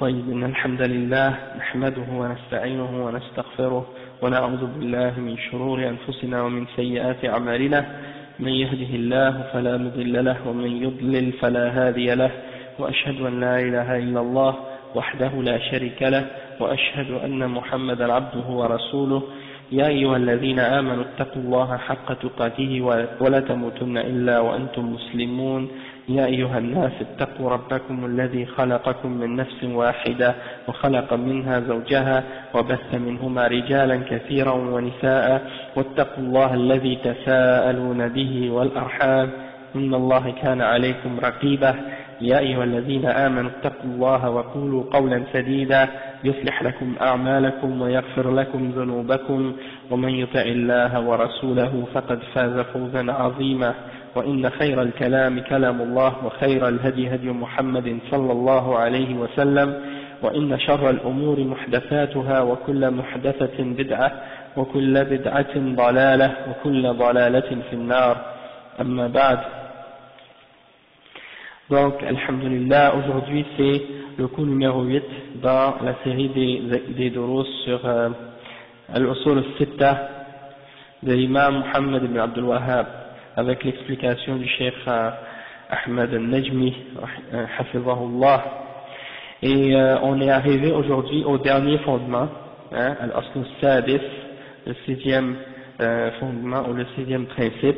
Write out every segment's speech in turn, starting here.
طيب إن الحمد لله نحمده ونستعينه ونستغفره ونعوذ بالله من شرور أنفسنا ومن سيئات أعمالنا. من يهده الله فلا مضل له ومن يضلل فلا هادي له، وأشهد أن لا إله إلا الله وحده لا شريك له، وأشهد أن محمدا عبده ورسوله. يا أيها الذين آمنوا اتقوا الله حق تقاته ولا تموتن إلا وأنتم مسلمون. يا أيها الناس اتقوا ربكم الذي خلقكم من نفس واحدة وخلق منها زوجها وبث منهما رجالا كثيرا ونساء، واتقوا الله الذي تساءلون به والأرحام إن الله كان عليكم رقيبا. يا أيها الذين آمنوا اتقوا الله وقولوا قولا سديدا يصلح لكم أعمالكم ويغفر لكم ذنوبكم، ومن يطع الله ورسوله فقد فاز فوزا عظيما. وإن خير الكلام كلام الله، وخير الهدي هدي محمد صلى الله عليه وسلم، وإن شر الأمور محدثاتها، وكل محدثة بدعة، وكل بدعة ضلالة، وكل ضلالة في النار. أما بعد. Donc, alhamdulillah, aujourd'hui c'est le cours numéro 8 dans la série des durus sur Al-Usul al-Sitta de l'imam Muhammad ibn Abdul Wahhab, avec l'explication du cheikh Ahmed al-Najmi, hafizahullah. Et on est arrivé aujourd'hui au dernier fondement, Al-Asl al-Sadis, le sixième fondement ou le sixième principe.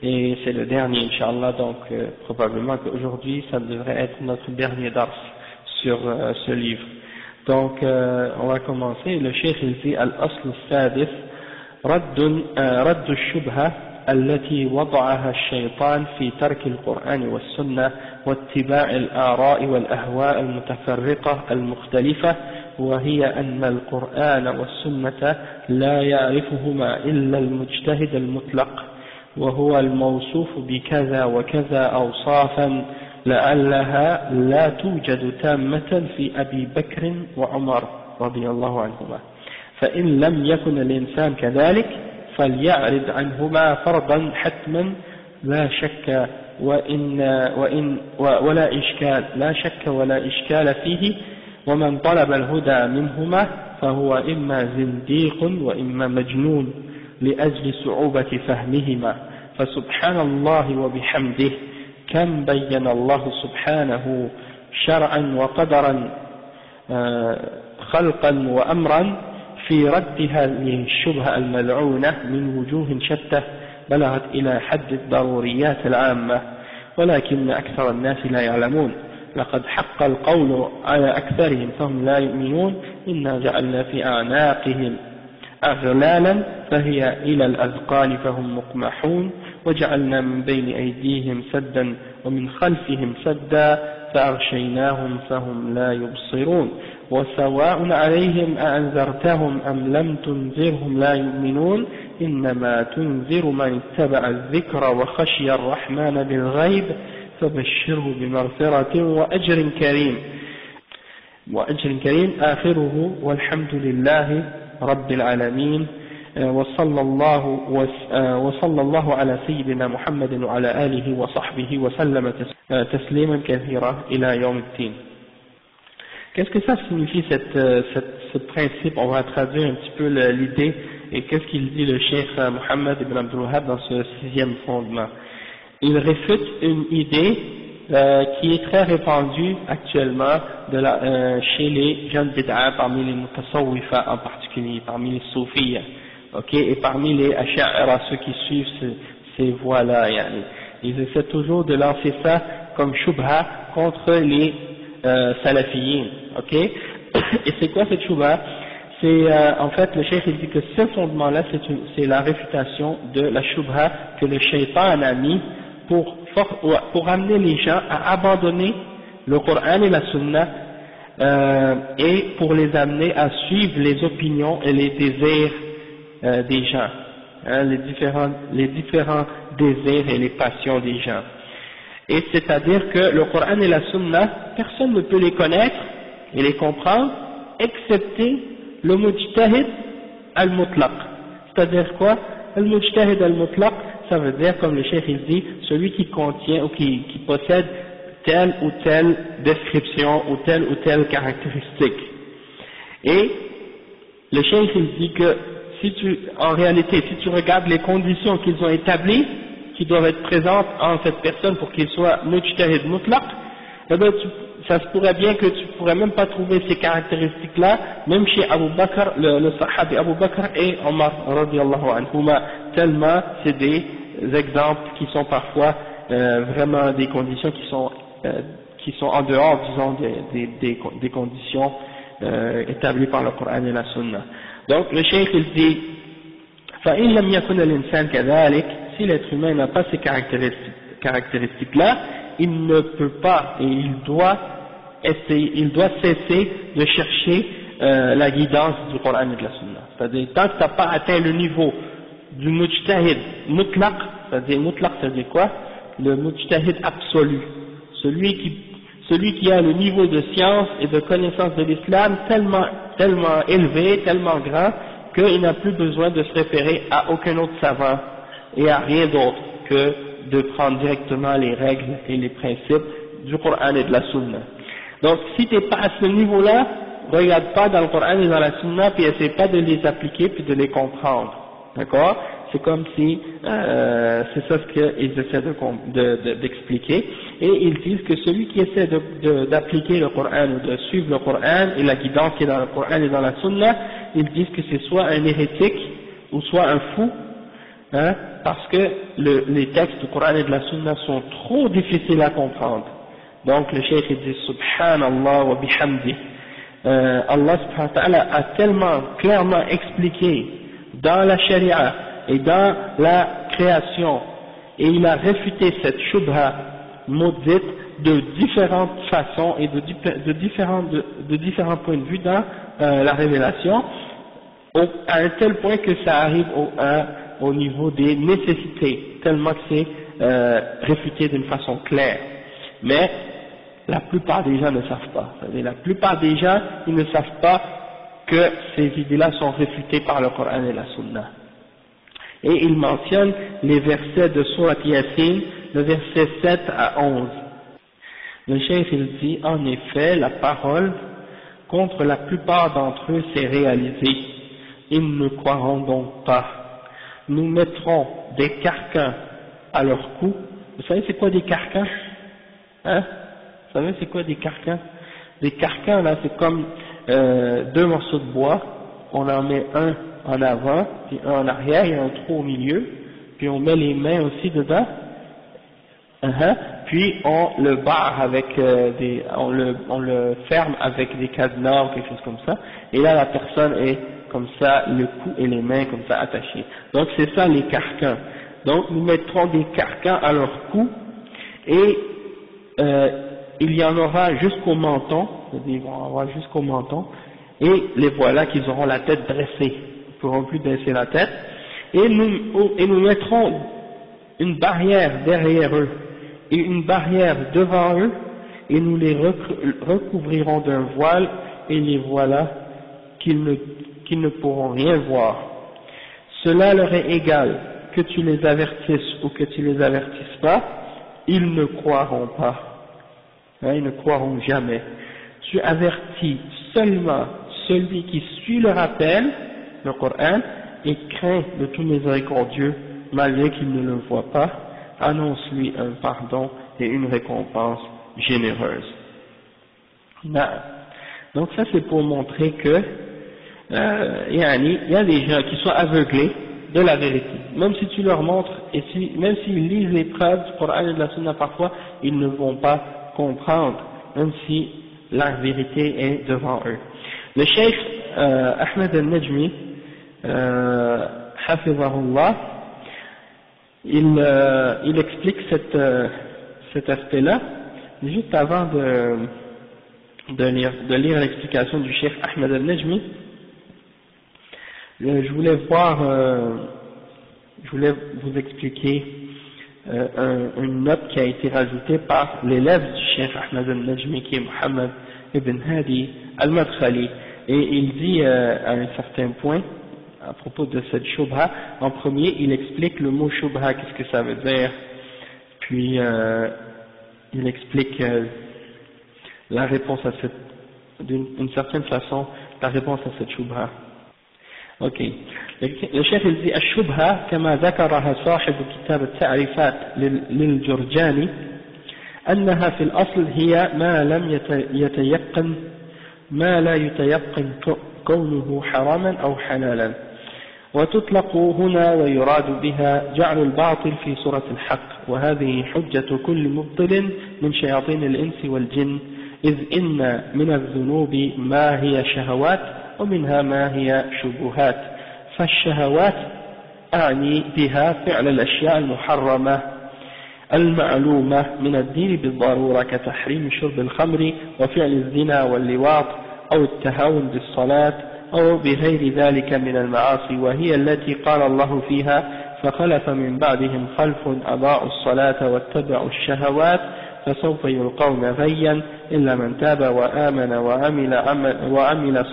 Et c'est le dernier, Inch'Allah, donc probablement qu'aujourd'hui, ça devrait être notre dernier dars sur ce livre. Donc, on va commencer. Le cheikh il dit Al-Asl al-Sadis, رد الشبهة التي وضعها الشيطان في ترك القرآن والسنة واتباع الآراء والأهواء المتفرقة المختلفة، وهي أن القرآن والسنة لا يعرفهما إلا المجتهد المطلق، وهو الموصوف بكذا وكذا أوصافا لعلها لا توجد تامة في أبي بكر وعمر رضي الله عنهما، فإن لم يكن الإنسان كذلك فليعرض عنهما فرضا حتما لا شك ولا إشكال، لا شك ولا إشكال فيه، ومن طلب الهدى منهما فهو إما زنديق وإما مجنون لأجل صعوبة فهمهما. فسبحان الله وبحمده كم بين الله سبحانه شرعا وقدرا خلقا وأمرا في رد هذه الشبهة الملعونة من وجوه شتى بلغت إلى حد الضروريات العامة، ولكن أكثر الناس لا يعلمون. لقد حق القول على أكثرهم فهم لا يؤمنون. إنا جعلنا في أعناقهم أغلالا فهي إلى الأذقان فهم مقمحون، وجعلنا من بين أيديهم سدا ومن خلفهم سدا فأغشيناهم فهم لا يبصرون، وسواء عليهم أأنذرتهم أم لم تنذرهم لا يؤمنون، إنما تنذر من اتبع الذكر وخشي الرحمن بالغيب فبشره بمغفرة وأجر كريم آخره والحمد لله رب العالمين. وصلى الله على سيدنا محمد وعلى آله وصحبه وسلم تسليما كثيرا إلى يوم الدين. Qu'est-ce que ça signifie ce principe? On va traduire un petit peu l'idée et qu'est-ce qu'il dit le cheikh Muhammad ibn Abdul Wahhab dans ce sixième fondement. Il réfute une idée qui est très répandue actuellement chez les jeunes bid'a, parmi les mutasawwifa en particulier, parmi les soufis, et parmi les asha'ira, ceux qui suivent ces voies-là. Ils essaient toujours de lancer ça comme shubha contre les salafiyin. Et c'est quoi cette shubha? C'est en fait le cheikh il dit que ce fondement-là c'est la réfutation de la shubha que le shaitan a mis pour amener les gens à abandonner le Coran et la Sunna et pour les amener à suivre les opinions et les désirs des gens, les différents désirs et les passions des gens. Et c'est-à-dire que le Coran et la Sunna, personne ne peut les connaître et les comprendre excepté le mujtahid al-mutlaq. C'est-à-dire quoi? Le mujtahid al-mutlaq, ça veut dire, comme le cheikh il dit, celui qui contient ou qui possède telle ou telle description ou telle caractéristique. Et le cheikh il dit que en réalité, si tu regardes les conditions qu'ils ont établies, qui doivent être présentes en cette personne pour qu'il soit mujtahid mutlaq, eh ben ça se pourrait bien que tu pourrais même pas trouver ces caractéristiques-là, même chez Abu Bakr, le sahabi Abu Bakr et Omar radiyallahu anhuma, tellement c'est des exemples qui sont parfois vraiment des conditions qui sont en dehors, disons, des conditions établies par le Coran et la Sunna. Donc le cheikh il dit فإن لم يكن الإنسان كذلك, si l'être humain n'a pas ces caractéristiques-là, il ne peut pas et il doit cesser de chercher la guidance du Coran et de la Sunna. C'est-à-dire, tant que tu n'as pas atteint le niveau du mujtahid mutlaq, c'est-à-dire mutlaq, c'est-à-dire quoi? Le mujtahid absolu, celui qui a le niveau de science et de connaissance de l'islam tellement élevé, tellement grand, qu'il n'a plus besoin de se référer à aucun autre savant et à rien d'autre que de prendre directement les règles et les principes du Coran et de la Sunna. Donc si tu n'es pas à ce niveau-là, regarde pas dans le Coran et dans la Sunna, puis essaie pas de les appliquer puis de les comprendre. D'accord? C'est comme si, c'est ça ce qu'ils essaient d'expliquer, et ils disent que celui qui essaie d'appliquer le Coran ou de suivre le Coran et la guidance qui est dans le Coran et dans la Sunna, ils disent que c'est soit un hérétique ou soit un fou, hein, parce que les textes du Coran et de la Sunna sont trop difficiles à comprendre. Donc le cheikh il dit Subhanallah wa bihamdi. Allah subhanahu wa ta'ala a tellement clairement expliqué dans la charia et dans la création, et il a réfuté cette shubha maudite de différentes façons et de différents points de vue dans la révélation, à un tel point que ça arrive au niveau des nécessités, tellement que c'est réfuté d'une façon claire. Mais la plupart des gens ne savent pas. C'est-à-dire, la plupart des gens, ils ne savent pas que ces idées-là sont réfutées par le Coran et la Sunna. Et il mentionne les versets de Surat Yasin, le verset 7 à 11. Le cheikh il dit, en effet, la parole contre la plupart d'entre eux s'est réalisée. Ils ne croiront donc pas. Nous mettrons des carcans à leur cou. Vous savez c'est quoi des carcans? Hein? Vous savez c'est quoi des carcans? Des carcans là c'est comme deux morceaux de bois, on en met un en avant, puis un en arrière, il y a un trou au milieu, puis on met les mains aussi dedans, puis on le barre avec on le ferme avec des cadenas ou quelque chose comme ça, et là la personne est comme ça, le cou et les mains comme ça attachés. Donc c'est ça les carcans. Donc nous mettrons des carcans à leur cou, et il y en aura jusqu'au menton, c'est-à-dire ils vont en avoir jusqu'au menton, et les voilà qu'ils auront la tête dressée, ils ne pourront plus dresser la tête, et nous mettrons une barrière derrière eux, et une barrière devant eux, et nous les recouvrirons d'un voile, et les voilà qu'ils ne pourront rien voir. Cela leur est égal, que tu les avertisses ou que tu les avertisses pas, ils ne croiront pas. Hein, ils ne croiront jamais. Tu avertis seulement celui qui suit le rappel, le Coran, et craint le tout miséricordieux, malgré qu'il ne le voit pas, annonce-lui un pardon et une récompense généreuse. Donc ça c'est pour montrer que il y a des gens qui sont aveuglés de la vérité. Même si tu leur montres, et même s'ils lisent les preuves du Coran et de la Sunna parfois, ils ne vont pas comprendre, même si la vérité est devant eux. Le cheikh Ahmed al-Najmi, hafizahullah, il explique cet aspect-là, juste avant de lire l'explication du cheikh Ahmed al-Najmi. Je voulais vous expliquer une note qui a été rajoutée par l'élève du cheikh Ahmed al-Najmi, qui est Muhammad ibn Hadi al-Madkhali, et il dit à un certain point à propos de cette shubha. En premier il explique le mot shubha, qu'est-ce que ça veut dire, puis il explique la réponse à cette, d'une certaine façon, la réponse à cette shubha. Ok. Le chef il dit الشبهة كما ذكرها صاحب كتاب التعريفات للجرجاني أنها في الأصل هي ما لا يتيقن كونه حراما أو حلالا، وتطلق هنا ويراد بها جعل الباطل في صورة الحق، وهذه حجة كل مبطل من شياطين الإنس والجن، إذ إن من الذنوب ما هي شهوات ومنها ما هي شبهات، فالشهوات أعني بها فعل الأشياء المحرمة المعلومة من الدين بالضرورة كتحريم شرب الخمر وفعل الزنا واللواط أو التهاون بالصلاة أو بغير ذلك من المعاصي، وهي التي قال الله فيها فخلف من بعدهم خلف أضاعوا الصلاة واتبعوا الشهوات فسوف يلقون غيا إلا من تاب وآمن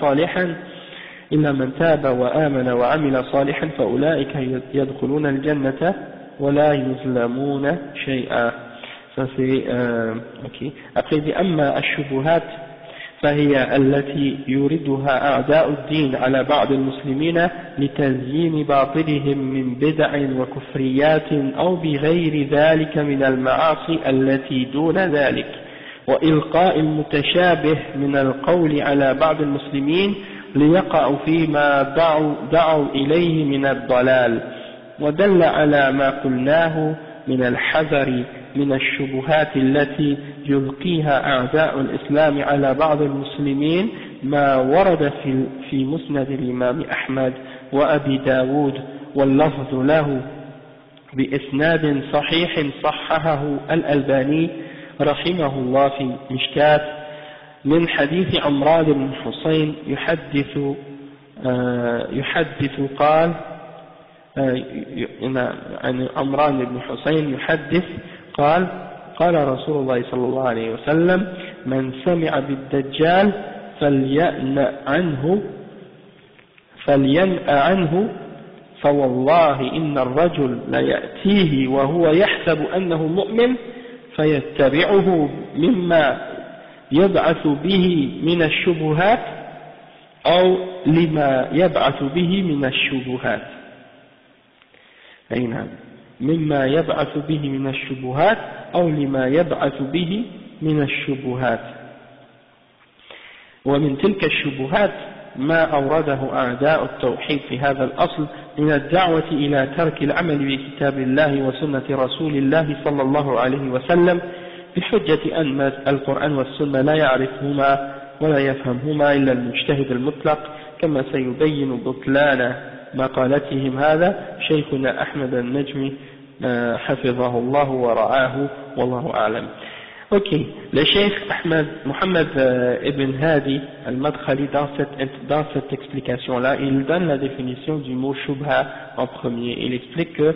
صالحا فأولئك يدخلون الجنة ولا يظلمون شيئا. Ça c'est ok. Après dit أما الشبهات فهي التي يوردها أعداء الدين على بعض المسلمين لتزيين باطلهم من بدع وكفريات أو بغير ذلك من المعاصي التي دون ذلك، وإلقاء المتشابه من القول على بعض المسلمين ليقعوا فيما دعوا إليه من الضلال، ودل على ما قلناه من الحذر من الشبهات التي يلقيها أعداء الإسلام على بعض المسلمين ما ورد في مسند الإمام أحمد وأبي داود واللفظ له بإسناد صحيح صححه الألباني رحمه الله في مشكات من حديث عمران بن حسين يحدث قال عن عمران بن حسين يحدث قال قال رسول الله صلى الله عليه وسلم من سمع بالدجال فلينأ عنه فوالله إن الرجل ليأتيه وهو يحسب أنه مؤمن فيتبعه مما يبعث به من الشبهات أو لما يبعث به من الشبهات. أي نعم، مما يبعث به من الشبهات أو لما يبعث به من الشبهات. ومن تلك الشبهات ما أورده أعداء التوحيد في هذا الأصل من الدعوة إلى ترك العمل بكتاب الله وسنة رسول الله صلى الله عليه وسلم بحجة أن القرآن والسنة لا يعرفهما ولا يفهمهما إلا المجتهد المطلق، كما سيبين بطلان مقالتهم هذا شيخنا أحمد النجمي حفظه الله ورعاه والله أعلم. Ok, le Cheikh Mohammed Ibn Hadi al-Madkhali dans cette explication-là, il donne la définition du mot shubha en premier. Il explique que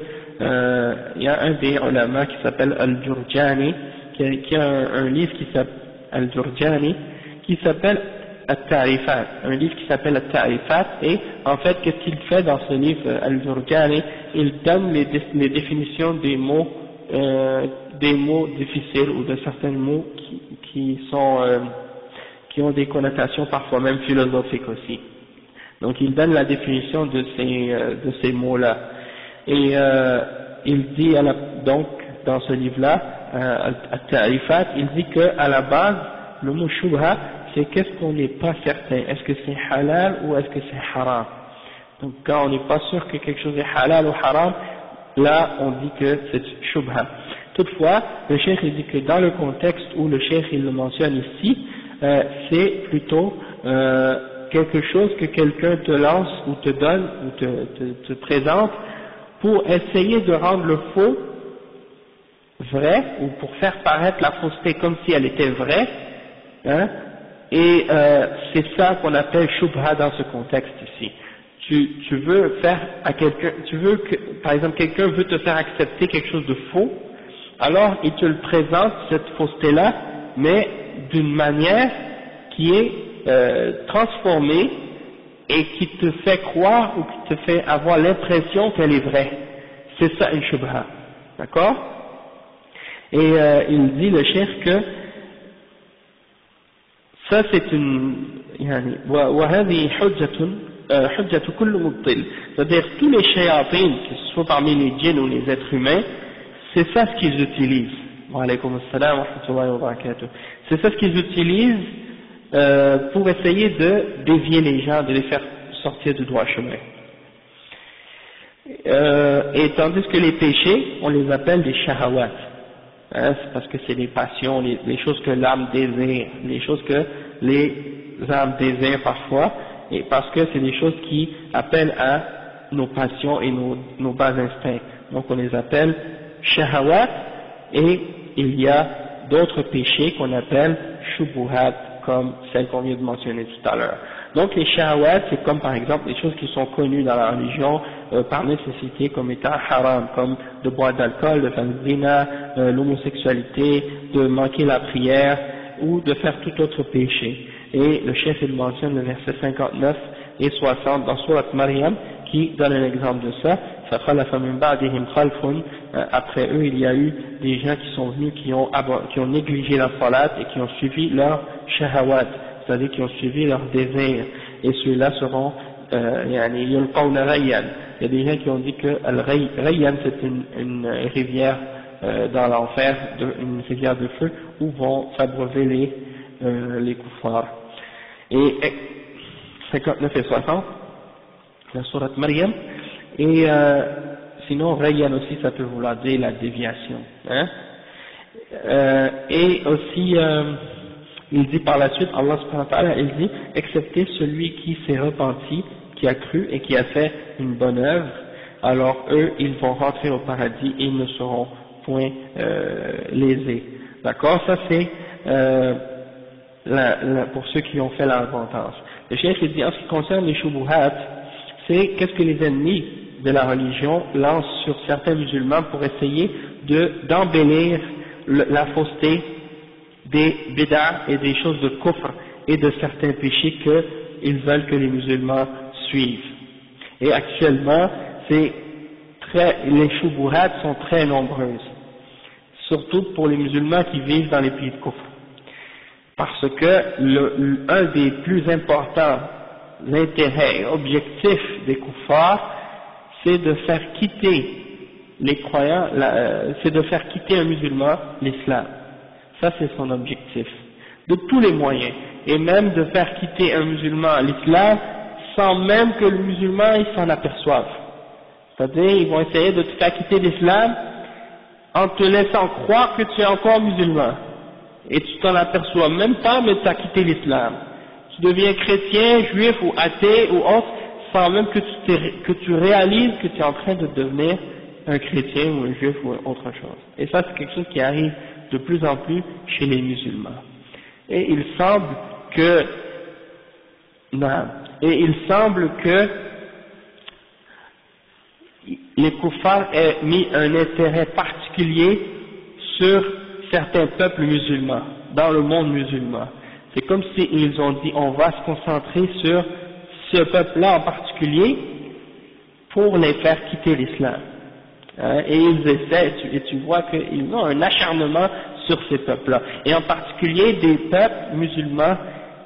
y a un des ulama qui s'appelle Al-Jurjani, qui a un livre qui s'appelle Al-Jurjani, qui s'appelle At-Ta'rifat, un livre qui s'appelle At-Ta'rifat, et en fait, qu'est-ce qu'il fait dans ce livre Al-Jurjani? Il donne les définitions des mots difficiles ou de certains mots qui ont des connotations parfois même philosophiques aussi. Donc il donne la définition de ces mots-là. Et il dit donc dans ce livre-là, At-Ta'rifat, il dit qu'à la base, le mot shubha, c'est qu'est-ce qu'on n'est pas certain. Est-ce que c'est halal ou est-ce que c'est haram? Donc quand on n'est pas sûr que quelque chose est halal ou haram, là on dit que c'est shubha. Toutefois, le cheikh il dit que dans le contexte où le cheikh il le mentionne ici, c'est plutôt quelque chose que quelqu'un te lance ou te donne ou te présente pour essayer de rendre le faux vrai ou pour faire paraître la fausseté comme si elle était vraie, hein, et c'est ça qu'on appelle shubha dans ce contexte ici. Tu veux faire à quelqu'un, par exemple quelqu'un veut te faire accepter quelque chose de faux, alors il te le présente, cette fausseté-là, mais d'une manière qui est transformée et qui te fait croire ou qui te fait avoir l'impression qu'elle est vraie. C'est ça une shubha. D'accord? Et il dit le cheikh que ça c'est une يعني وهذه حجة كل مبطل, c'est-à-dire tous les shayatines, que ce soit parmi les djinns ou les êtres humains, c'est ça ce qu'ils utilisent. Wa alaykoum assalam wa rahmatullahi wa barakatuh. C'est ça ce qu'ils utilisent pour essayer de dévier les gens, de les faire sortir du droit chemin. Et tandis que les péchés, on les appelle des shahawat, hein, c'est parce que c'est les passions, les choses que l'âme désire, les choses que les âmes désirent parfois, et parce que c'est des choses qui appellent à nos passions et nos bas instincts. Donc on les appelle shahawat, et il y a d'autres péchés qu'on appelle shubuhat, comme celles qu'on vient de mentionner tout à l'heure. Donc les shahawat, c'est comme par exemple les choses qui sont connues dans la religion par nécessité comme étant haram, comme de boire d'alcool, de faire le zina, l'homosexualité, de manquer la prière ou de faire tout autre péché. Et le chef il mentionne le verset 59 et 60 dans Surat Maryam qui donne un exemple de ça. Après eux il y a eu des gens qui sont venus qui ont négligé la salat et qui ont suivi leur shahawat, c'est-à-dire qui ont suivi leurs désirs, et ceux-là seront yulqawna rayyan. Il y a des gens qui ont dit que Rayyan c'est une rivière dans l'enfer, une rivière de feu où vont s'abreuver les kuffars. Et 59 et 60 la sourate Maryam. Et sinon Rayyan aussi ça peut vouloir dire la déviation, hein. Et aussi il dit par la suite, Allah subhanahu wa ta'ala, il dit, excepté celui qui s'est repenti, qui a cru et qui a fait une bonne œuvre, alors eux, ils vont rentrer au paradis et ils ne seront point lésés. D'accord? Ça c'est pour ceux qui ont fait la repentance. Le cheikh il dit, en ce qui concerne les shubuhat, c'est qu'est-ce que les ennemis de la religion lancent sur certains musulmans pour essayer d'embellir la fausseté des bid'ah et des choses de kufr et de certains péchés qu'ils veulent que les musulmans suivent. Et actuellement, les shubuhat sont très nombreuses, surtout pour les musulmans qui vivent dans les pays de kufr. Parce que un des plus importants intérêts et objectifs des kuffars, c'est de faire quitter les croyants, c'est de faire quitter un musulman l'islam. Ça c'est son objectif, de tous les moyens, et même de faire quitter un musulman l'islam sans même que le musulman il s'en aperçoive. C'est-à-dire ils vont essayer de te faire quitter l'islam en te laissant croire que tu es encore musulman, et tu t'en aperçois même pas, mais tu as quitté l'islam. Tu deviens chrétien, juif ou athée ou autre, sans même que tu réalises que tu es en train de devenir un chrétien ou un juif ou autre chose. Et ça c'est quelque chose qui arrive de plus en plus chez les musulmans. Et il semble que les kuffars aient mis un intérêt particulier sur certains peuples musulmans, dans le monde musulman. C'est comme s'ils ont dit on va se concentrer sur ce peuple-là en particulier pour les faire quitter l'islam. Et ils essaient, et tu vois qu'ils ont un acharnement sur ces peuples-là, et en particulier des peuples musulmans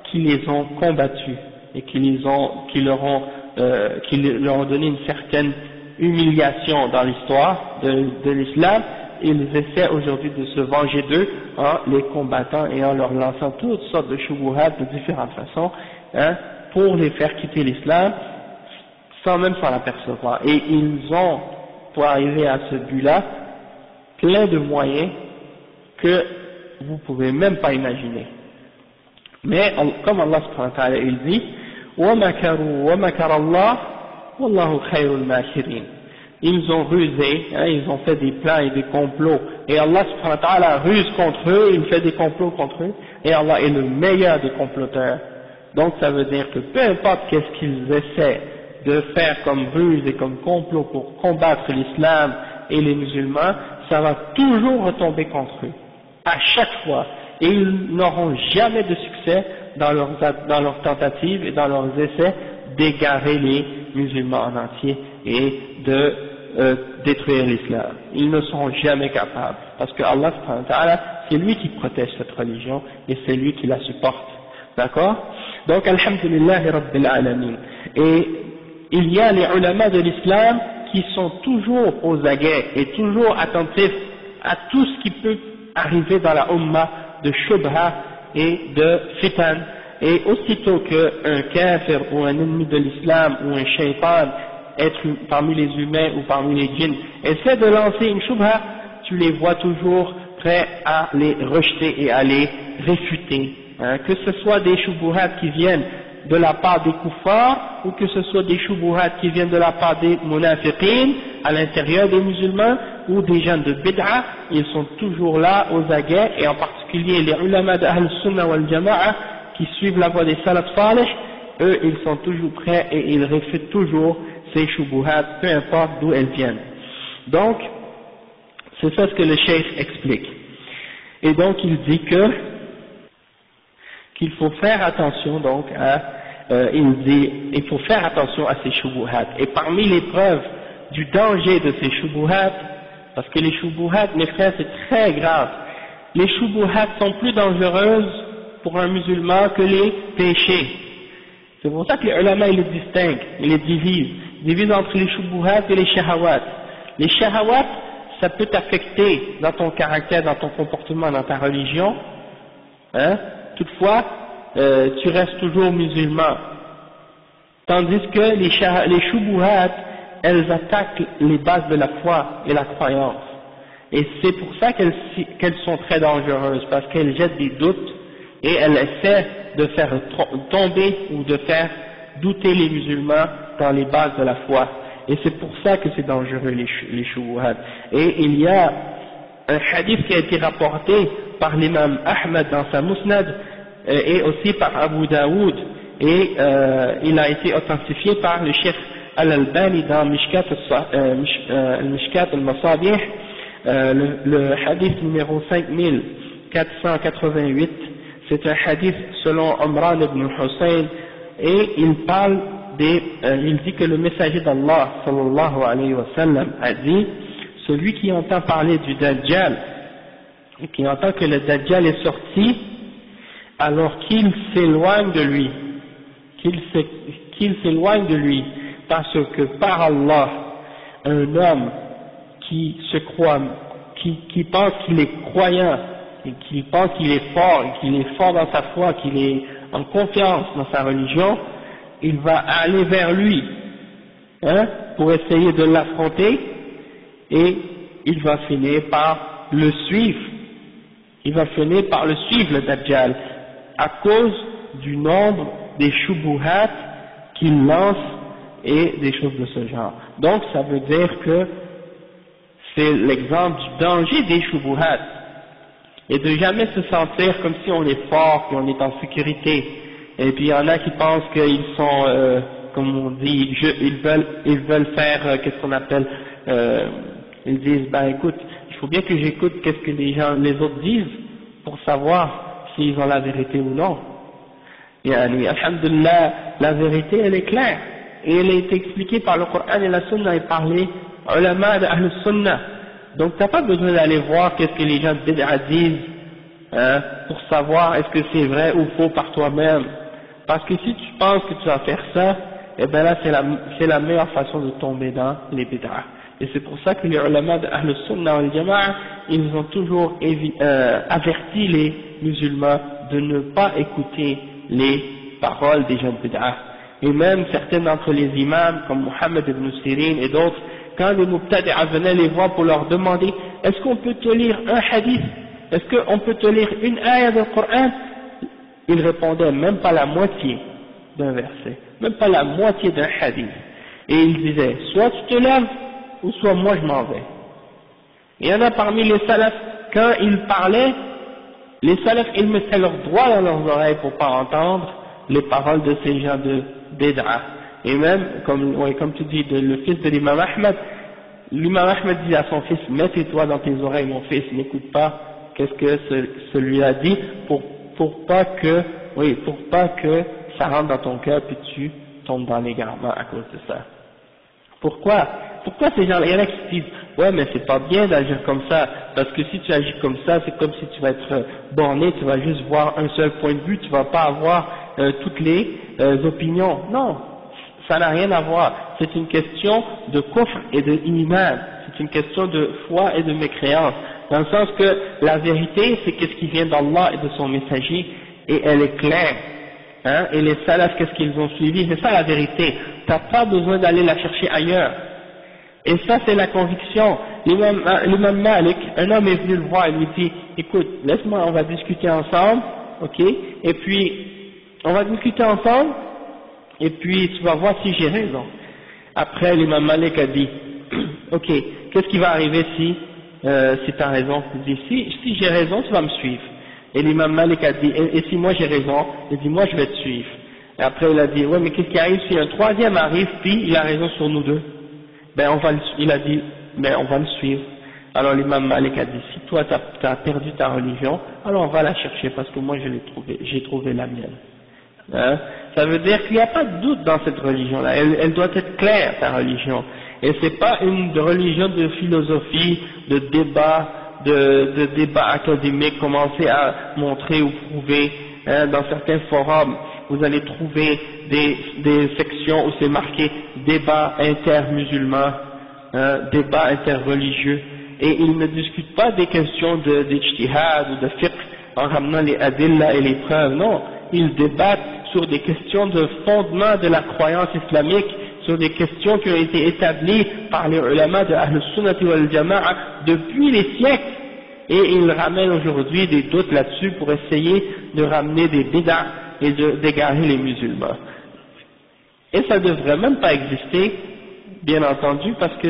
qui les ont combattus et qui leur ont donné une certaine humiliation dans l'histoire de l'islam. Ils essaient aujourd'hui de se venger d'eux en les combattant et en leur lançant toutes sortes de shubuhat de différentes façons, pour les faire quitter l'islam sans même s'en apercevoir. Et ils ont, pour arriver à ce but-là, plein de moyens que vous pouvez même pas imaginer. Mais comme Allah subhanahu wa ta'ala il dit, وَمَكَرُوا وَمَكَرَ اللَّهُ وَاللَّهُ خَيْرُ الْمَاكِرِينَ. Ils ont rusé, ils ont fait des plans et des complots, et Allah subhanahu wa ta'ala ruse contre eux, il fait des complots contre eux, et Allah est le meilleur des comploteurs. Donc ça veut dire que peu importe qu'est-ce qu'ils essaient de faire comme ruse et comme complot pour combattre l'islam et les musulmans, ça va toujours retomber contre eux, à chaque fois, et ils n'auront jamais de succès dans leurs tentatives et dans leurs essais d'égarer les musulmans en entier et de détruire l'islam. Ils ne seront jamais capables, parce que Allah subhanahu wa ta'ala, c'est lui qui protège cette religion et c'est lui qui la supporte. D'accord? Donc, alhamdulillah rabbil alamin. Et il y a les ulama de l'islam qui sont toujours aux aguets et toujours attentifs à tout ce qui peut arriver dans la ummah de shubha et de fitan. Et aussitôt qu'un kafir ou un ennemi de l'islam ou un shaitan, être parmi les humains ou parmi les djinns, essaie de lancer une shubha, tu les vois toujours prêts à les rejeter et à les réfuter. Hein, que ce soit des shubuhat qui viennent de la part des kuffars ou que ce soit des shubuhat qui viennent de la part des munafiqin à l'intérieur des musulmans ou des gens de bid'a, ils sont toujours là aux aguets, et en particulier les ulama d'Ahl Sunnah wal Jama'a qui suivent la voie des salaf salih, eux ils sont toujours prêts et ils réfutent toujours ces shubuhat, peu importe d'où elles viennent. Donc c'est ça ce que le cheikh explique. Et donc il dit qu'il faut faire attention donc à il faut faire attention à ces shubuhat. Et parmi les preuves du danger de ces shubuhat, parce que les shubuhat, mes frères, c'est très grave. Les shubuhat sont plus dangereuses pour un musulman que les péchés. C'est pour ça que les ulama, ils les distinguent, ils les divisent. Ils divisent entre les shubuhat et les shahawat. Les shahawat, ça peut t'affecter dans ton caractère, dans ton comportement, dans ta religion. Hein? Toutefois, tu restes toujours musulman. Tandis que les shubuhat, elles attaquent les bases de la foi et la croyance. Et c'est pour ça qu'elles sont très dangereuses, parce qu'elles jettent des doutes et elles essaient de faire tomber ou de faire douter les musulmans dans les bases de la foi. Et c'est pour ça que c'est dangereux les shubuhat. Et il y a un hadith qui a été rapporté par l'imam Ahmed dans sa Musnad et aussi par Abu Daoud, et il a été authentifié par le cheikh Al-Albani dans Mishkat al-Masabih, le hadith numéro 5488, c'est un hadith selon Omran ibn Hussein, et il parle il dit que le messager d'Allah sallallahu alayhi wa sallam a dit: celui qui entend parler du Dajjal et qui entend que le Dajjal est sorti, alors qu'il s'éloigne de lui, qu'il s'éloigne de lui, parce que par Allah, un homme qui se croit, qui pense qu'il est croyant, et qui pense qu'il est fort, et qu'il est fort dans sa foi, qu'il est en confiance dans sa religion, il va aller vers lui, hein, pour essayer de l'affronter, et il va finir par le suivre. Il va finir par le suivre, le Dajjal, à cause du nombre des shubuhat qu'il lance et des choses de ce genre. Donc ça veut dire que c'est l'exemple du danger des shubuhat, et de jamais se sentir comme si on est fort, qu'on est en sécurité. Et puis il y en a qui pensent qu'ils sont, comme on dit, ils veulent faire, qu'est-ce qu'on appelle, ils disent, ben écoute, il faut bien que j'écoute qu'est-ce que les autres disent pour savoir s'ils ont la vérité ou non. Et alhamdulillah, la vérité elle est claire, et elle a été expliquée par le Coran et la Sunna et par les ulama d'Ahl Sunnah. Donc t'as pas besoin d'aller voir qu'est-ce que les gens de Bid'a disent, hein, pour savoir est-ce que c'est vrai ou faux par toi-même. Parce que si tu penses que tu vas faire ça, eh ben là c'est la meilleure façon de tomber dans les bid'ah. Et c'est pour ça que les ulama de Ahl Sunnah wal Jama'a, ils ont toujours averti les musulmans de ne pas écouter les paroles des gens de bid'ah. Et même certains d'entre les imams, comme Muhammad ibn Sirin et d'autres, quand les mubtadi'a venaient les voir pour leur demander: est-ce qu'on peut te lire un hadith, est-ce qu'on peut te lire une ayah du Coran, ils répondaient même pas la moitié d'un verset, même pas la moitié d'un hadith. Et ils disaient: soit tu te lèves, ou soit moi je m'en vais. Il y en a parmi les salafs, quand ils parlaient, les salafs ils mettaient leurs doigts dans leurs oreilles pour pas entendre les paroles de ces gens de bid'a. Et même, comme tu dis, le fils de l'imam Ahmed dit à son fils: mets tes doigts dans tes oreilles mon fils, n'écoute pas qu'est-ce que celui-là dit, pour pas que ça rentre dans ton cœur puis tu tombes dans l'égarement à cause de ça. Pourquoi? pourquoi ces gens-là, il y en a qui disent, ouais, mais c'est pas bien d'agir comme ça, parce que si tu agis comme ça, c'est comme si tu vas être borné, tu vas juste voir un seul point de vue, tu vas pas avoir toutes les opinions. Non, ça n'a rien à voir. C'est une question de kufr et de iman. C'est une question de foi et de mécréance. Dans le sens que la vérité, c'est qu'est-ce qui vient d'Allah et de son messager, et elle est claire. Hein, et les salafs, qu'est-ce qu'ils ont suivi? C'est ça la vérité. T'as pas besoin d'aller la chercher ailleurs. Et ça, c'est la conviction. L'imam Malik, un homme est venu le voir et lui dit, écoute, laisse-moi, on va discuter ensemble, ok? Et puis, on va discuter ensemble, et puis tu vas voir si j'ai raison. Après, l'imam Malik a dit, ok, qu'est-ce qui va arriver si tu as raison? Il dit, si j'ai raison, tu vas me suivre. Et l'imam Malik a dit, et si moi j'ai raison? Il dit, moi je vais te suivre. Et après il a dit, ouais, mais qu'est-ce qui arrive si un troisième arrive, puis il a raison sur nous deux? Ben il a dit, ben on va le suivre. Alors l'imam Malik a dit, si toi tu as perdu ta religion, alors on va la chercher, parce que moi j'ai trouvé la mienne. Hein? Ça veut dire qu'il n'y a pas de doute dans cette religion-là, elle doit être claire, ta religion. Et c'est pas une religion de philosophie, de débat, de débat académique, commencer à montrer ou prouver. Hein, dans certains forums, vous allez trouver des sections où c'est marqué débat intermusulman, débat interreligieux, et ils ne discutent pas des questions d'ijtihad ou de fiqh en ramenant les adilla et les preuves, non, ils débattent sur des questions de fondement de la croyance islamique, sur des questions qui ont été établies par les ulama de Ahl Sunnati wal Jama'a depuis les siècles, et ils ramènent aujourd'hui des doutes là-dessus pour essayer de ramener des bid'ah et d'égarer les musulmans. Et ça ne devrait même pas exister, bien entendu, parce que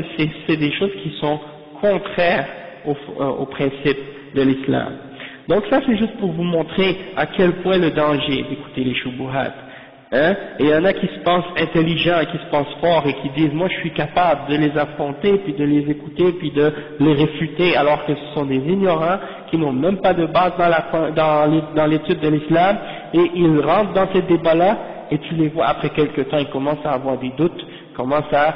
c'est des choses qui sont contraires au principe de l'islam. Donc ça c'est juste pour vous montrer à quel point le danger d'écouter les shubuhat. Hein? Et il y en a qui se pensent intelligents, qui se pensent forts et qui disent moi je suis capable de les affronter, puis de les écouter, puis de les réfuter, alors que ce sont des ignorants qui n'ont même pas de base dans l'étude de l'islam, et ils rentrent dans ces débats-là, et tu les vois après quelques temps, ils commencent à avoir des doutes, commencent à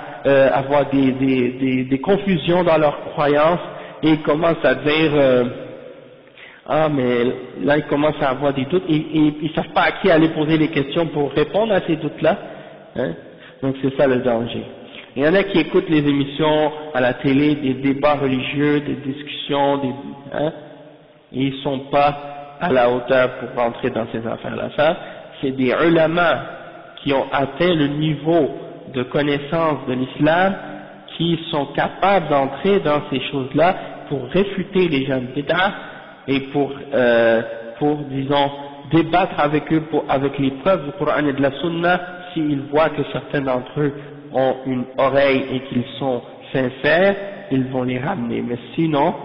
avoir des confusions dans leurs croyances, et ils commencent à dire ah mais là ils commencent à avoir des doutes, et ils savent pas à qui aller poser les questions pour répondre à ces doutes-là, hein? Donc c'est ça le danger. Il y en a qui écoutent les émissions à la télé, des débats religieux, des discussions, hein? Et ils sont pas à la hauteur pour rentrer dans ces affaires-là. Ça, c'est des ulama qui ont atteint le niveau de connaissance de l'islam, qui sont capables d'entrer dans ces choses-là pour réfuter les gens de bid'ah et pour disons débattre avec eux avec les preuves du Coran et de la Sunna, s'ils voient que certains d'entre eux ont une oreille et qu'ils sont sincères, ils vont les ramener. Mais sinon,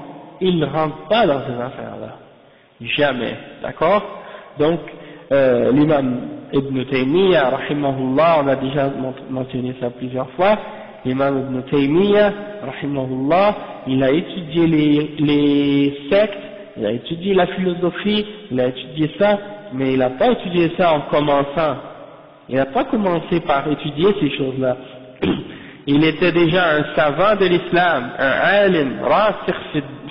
ils ne rentrent pas dans ces affaires-là. Jamais. D'accord? Donc, l'imam Ibn Taymiyyah, rahimahullah, on a déjà mentionné ça plusieurs fois, l'imam Ibn Taymiyyah, rahimahullah, il a étudié les sectes, il a étudié la philosophie, il a étudié ça, mais il n'a pas étudié ça en commençant. Il n'a pas commencé par étudier ces choses-là. Il était déjà un savant de l'islam, un alim, rasikh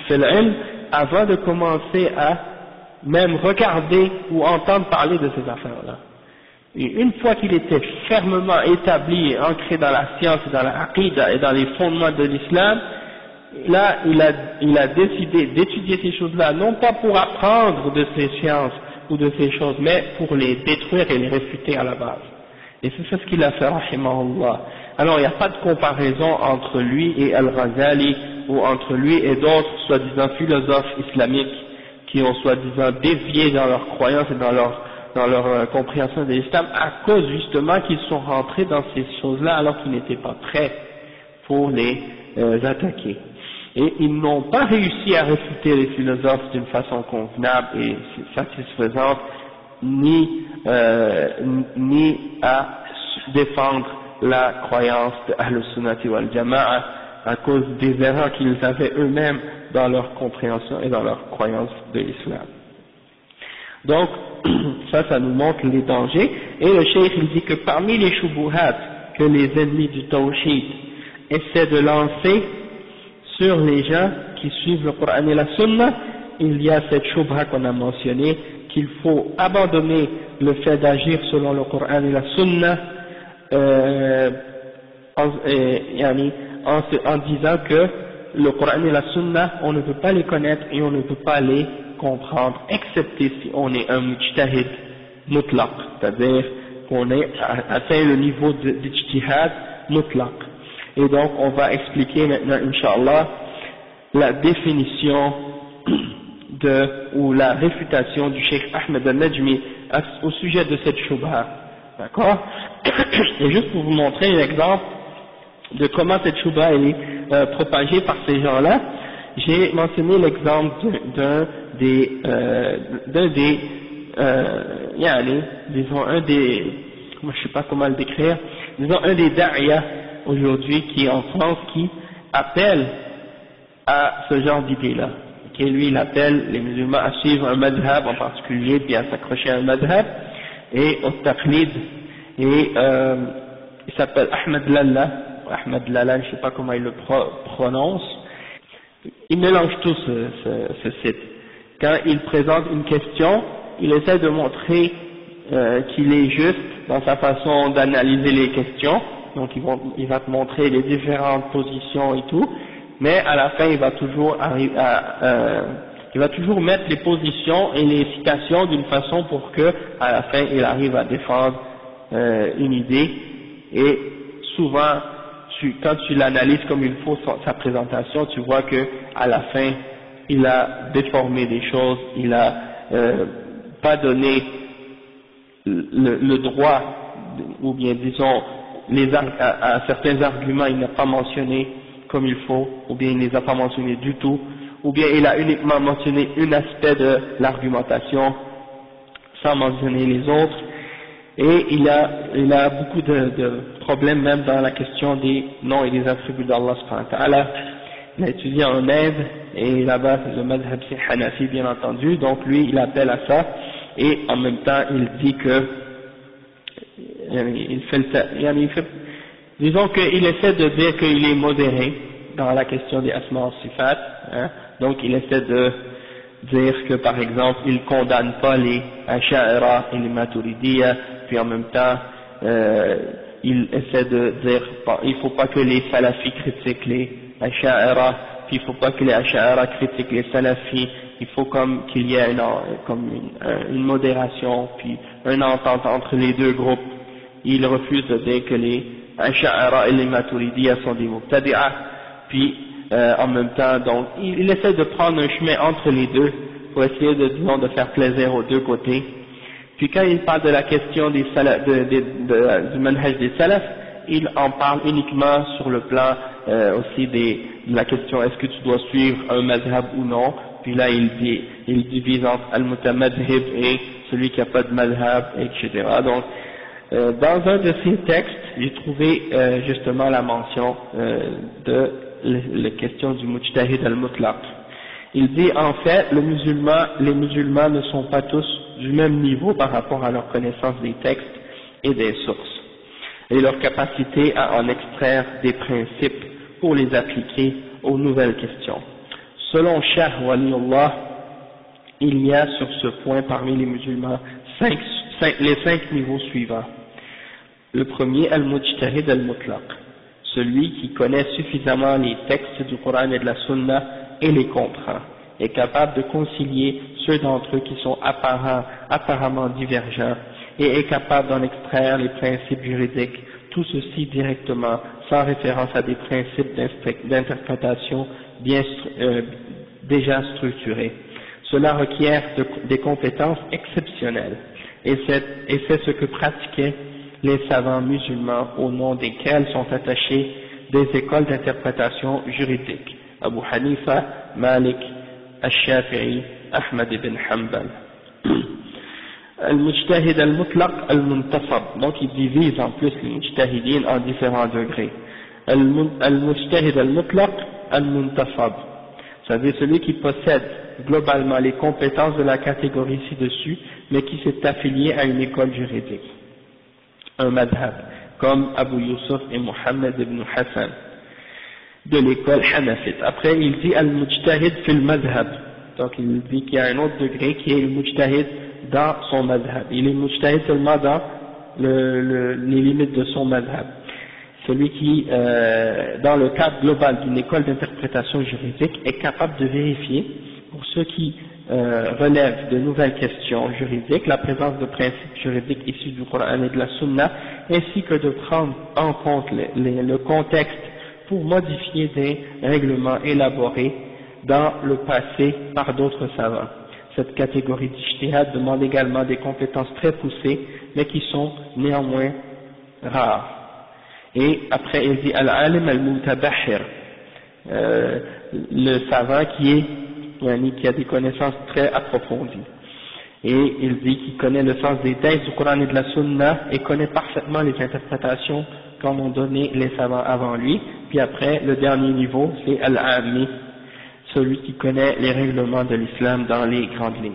fil ilm, avant de commencer à même regarder ou entendre parler de ces affaires-là. Et une fois qu'il était fermement établi et ancré dans la science et dans la aqida et dans les fondements de l'islam, là il a décidé d'étudier ces choses-là, non pas pour apprendre de ces sciences ou de ces choses, mais pour les détruire et les réfuter à la base. Et c'est ça ce qu'il a fait, rahimahullah. Alors il n'y a pas de comparaison entre lui et Al-Ghazali, ou entre lui et d'autres soi-disant philosophes islamiques qui ont soi-disant dévié dans leurs croyances et dans leur compréhension de l'islam, à cause justement qu'ils sont rentrés dans ces choses-là alors qu'ils n'étaient pas prêts pour les attaquer. Et ils n'ont pas réussi à réfuter les philosophes d'une façon convenable et satisfaisante, ni à défendre la croyance de Ahl Sunnati wal Jama'a à cause des erreurs qu'ils avaient eux-mêmes dans leur compréhension et dans leur croyance de l'islam. Donc, ça nous montre les dangers. Et le cheikh il dit que parmi les shubuhat que les ennemis du tawhid essaie de lancer sur les gens qui suivent le Coran et la Sunna, il y a cette shubha qu'on a mentionnée, qu'il faut abandonner le fait d'agir selon le Coran et la Sunna, en disant que le Coran et la Sunna, on ne peut pas les connaître et on ne peut pas les comprendre, excepté si on est un mujtahid mutlaq, c'est-à-dire qu'on ait atteint le niveau d'ijtihad mutlaq. Et donc on va expliquer maintenant, Inch'Allah, la définition ou la réfutation du Cheikh Ahmed al-Najmi au sujet de cette shubha. D'accord? Et juste pour vous montrer un exemple de comment cette shubha est propagée par ces gens-là, j'ai mentionné l'exemple disons je sais pas comment le décrire, disons un des da'iyas aujourd'hui qui est en France qui appelle à ce genre d'idée-là. Okay, lui il appelle les musulmans à suivre un madhab en particulier, puis à s'accrocher à un madhab, et au taqlid, et il s'appelle Ahmed Lalla, je sais pas comment il le prononce, il mélange tout ce site. Quand il présente une question, il essaie de montrer qu'il est juste dans sa façon d'analyser les questions, donc il va te montrer les différentes positions et tout, mais à la fin il va toujours mettre les positions et les citations d'une façon pour que à la fin il arrive à défendre une idée, et souvent quand tu l'analyses comme il faut sa présentation, tu vois que à la fin il a déformé des choses, il a pas donné le droit, ou bien disons à certains arguments il n'a pas mentionné comme il faut, ou bien il ne les a pas mentionnés du tout, ou bien il a uniquement mentionné un aspect de l'argumentation sans mentionner les autres, et il a beaucoup de problèmes même dans la question des noms et des attributs d'Allah subhanahu wa ta'ala. Il a étudié en Inde, et là-bas le madhab c'est Hanafi bien entendu, donc lui il appelle à ça, et en même temps il dit que disons qu'il essaie de dire qu'il est modéré dans la question des asma wa sifat, hein, donc il essaie de dire que par exemple il condamne pas les asha'ira et les maturidiyya, puis en même temps il essaie de dire il faut pas que les salafis critiquent les asha'ira, puis il faut pas que les asha'ira critiquent les salafis, il faut comme qu'il y ait une modération, puis une entente entre les deux groupes. Il refuse de dire que les asha'ira et les maturidiyya sont des mubtadi'a, puis en même temps donc il essaie de prendre un chemin entre les deux pour essayer de faire plaisir aux deux côtés. Puis quand il parle de la question du manhaj des salafs, il en parle uniquement sur le plan aussi de la question est-ce que tu dois suivre un madhab ou non, puis là il divise entre al-mutamadhib et celui qui n'a pas de madhab, etc. Donc dans un de ces textes, j'ai trouvé justement la mention de la question du mujtahid al-mutlaq. Il dit en fait les musulmans ne sont pas tous du même niveau par rapport à leur connaissance des textes et des sources, et leur capacité à en extraire des principes pour les appliquer aux nouvelles questions. Selon Cheikh Waliullah, il y a sur ce point parmi les musulmans les 5 niveaux suivants. Le premier, al-mujtahid al-mutlaq, celui qui connaît suffisamment les textes du Coran et de la Sunna et les comprend, est capable de concilier ceux d'entre eux qui sont apparemment divergents, et est capable d'en extraire les principes juridiques, tout ceci directement, sans référence à des principes d'interprétation déjà structurés. Cela requiert des compétences exceptionnelles, et c'est ce que pratiquaient les savants musulmans au nom desquels sont attachées des écoles d'interprétation juridique, Abu Hanifa, Malik, Al-Shafi'i, Ahmad ibn Hanbal. Al-Mujtahid al-Mutlaq al-Muntasab, donc il divise en plus les Mujtahidines en différents degrés. Al-Mujtahid al-Mutlaq al-Muntasab, c'est-à-dire celui qui possède globalement les compétences de la catégorie ci-dessus, mais qui s'est affilié à une école juridique, un madhab, comme Abu Yusuf et Muhammad ibn Hassan. de l'école hanafite. Après il dit al-mujtahid fil madhab, donc il dit qu'il y a un autre degré qui est le mujtahid dans son madhab. Il est mujtahid seulement dans les limites de son madhab. Celui qui, dans le cadre global d'une école d'interprétation juridique, est capable de vérifier, pour ceux qui relèvent de nouvelles questions juridiques, la présence de principes juridiques issus du Coran et de la Sunna, ainsi que de prendre en compte le contexte pour modifier des règlements élaborés dans le passé par d'autres savants. Cette catégorie d'ijtihad demande également des compétences très poussées, mais qui sont néanmoins rares. Et après il dit al-alim al-mutabahhir, le savant qui a des connaissances très approfondies. Et il dit qu'il connaît le sens des textes du Coran et de la Sunna et connaît parfaitement les interprétations qu'en ont donné les savants avant lui. Puis après, le dernier niveau, c'est al-ami, celui qui connaît les règlements de l'islam dans les grandes lignes.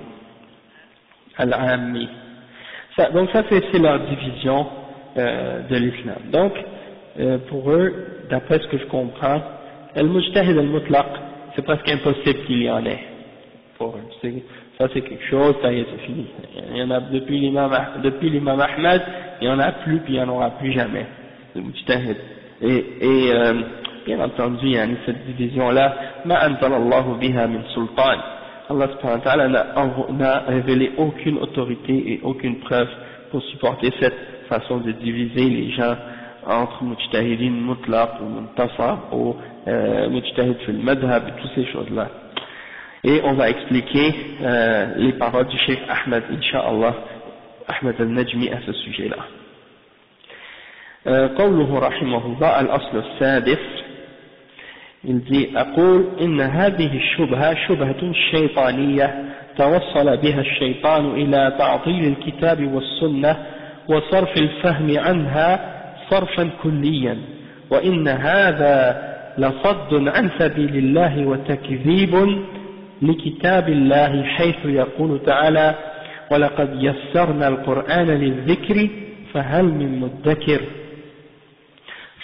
Al-ami. Donc ça c'est leur division de l'islam. Donc pour eux, d'après ce que je comprends, al-mujtahid al-mutlaq, c'est presque impossible qu'il y en ait. Pour eux. Ça c'est quelque chose, ça y est, c'est fini. Il y en a depuis l'imam Ahmad, il n'y en a plus, puis il n'y en aura plus jamais. Le mujtahid. Et bien entendu, il y a cette division-là, ma anzalallahu biha min sultan. Allah subhanahu wa ta'ala n'a révélé aucune autorité et aucune preuve pour supporter cette façon de diviser les gens entre mujtahidin mutlaq ou muntasab ou mujtahid fil madhab et toutes ces choses-là. Et on va expliquer les paroles du Cheikh Ahmed, Inch'Allah, Ahmed al-Najmi à ce sujet-là. قوله رحمه الله الأصل السادس il dit أقول إن هذه الشبهة شبهة شيطانية توصل بها الشيطان إلى تعطيل الكتاب والسنة وصرف الفهم عنها صرفا كليا وإن هذا لصد عن سبيل الله وتكذيب لكتاب الله حيث يقول تعالى ولقد يسرنا القرآن للذكر فهل من مدكر.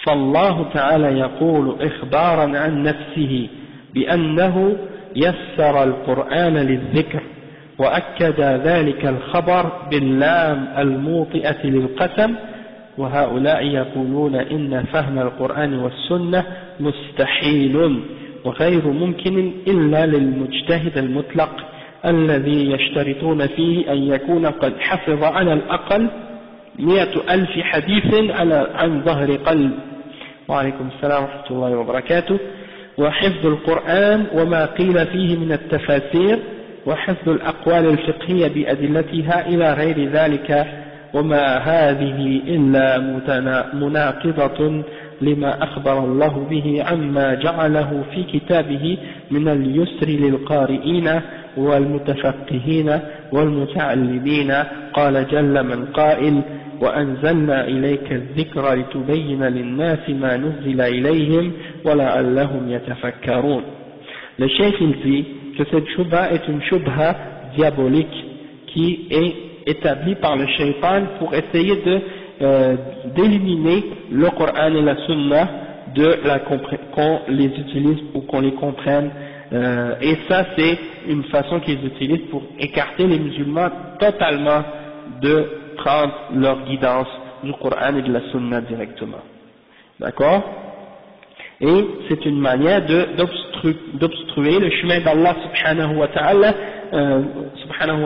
فالله تعالى يقول إخبارا عن نفسه بأنه يسر القرآن للذكر وأكد ذلك الخبر باللام الموطئة للقسم وهؤلاء يقولون إن فهم القرآن والسنة مستحيل وغير ممكن إلا للمجتهد المطلق الذي يشترطون فيه أن يكون قد حفظ على الأقل 100,000 حديث عن ظهر قلب. وعليكم السلام ورحمة الله وبركاته. وحفظ القرآن وما قيل فيه من التفاسير وحفظ الأقوال الفقهية بأدلتها إلى غير ذلك وما هذه إلا مناقضة لما أخبر الله به عما جعله في كتابه من اليسر للقارئين والمتفقهين والمتعلمين. قال جل من قائل وأنزلنا إليك الذكر لتبين للناس ما نزل إليهم ولعلهم يتفكرون. Le cheikh il dit que cette shubha est une shubha diabolique qui est établie par le shaitan pour essayer d'éliminer le Coran et la Sunna qu'on les utilise ou qu'on les comprenne. Et ça c'est une façon qu'ils utilisent pour écarter les musulmans totalement de prendre leur guidance du Coran et de la Sunna directement. D'accord? Et c'est une manière d'obstruer le chemin d'Allah subhanahu wa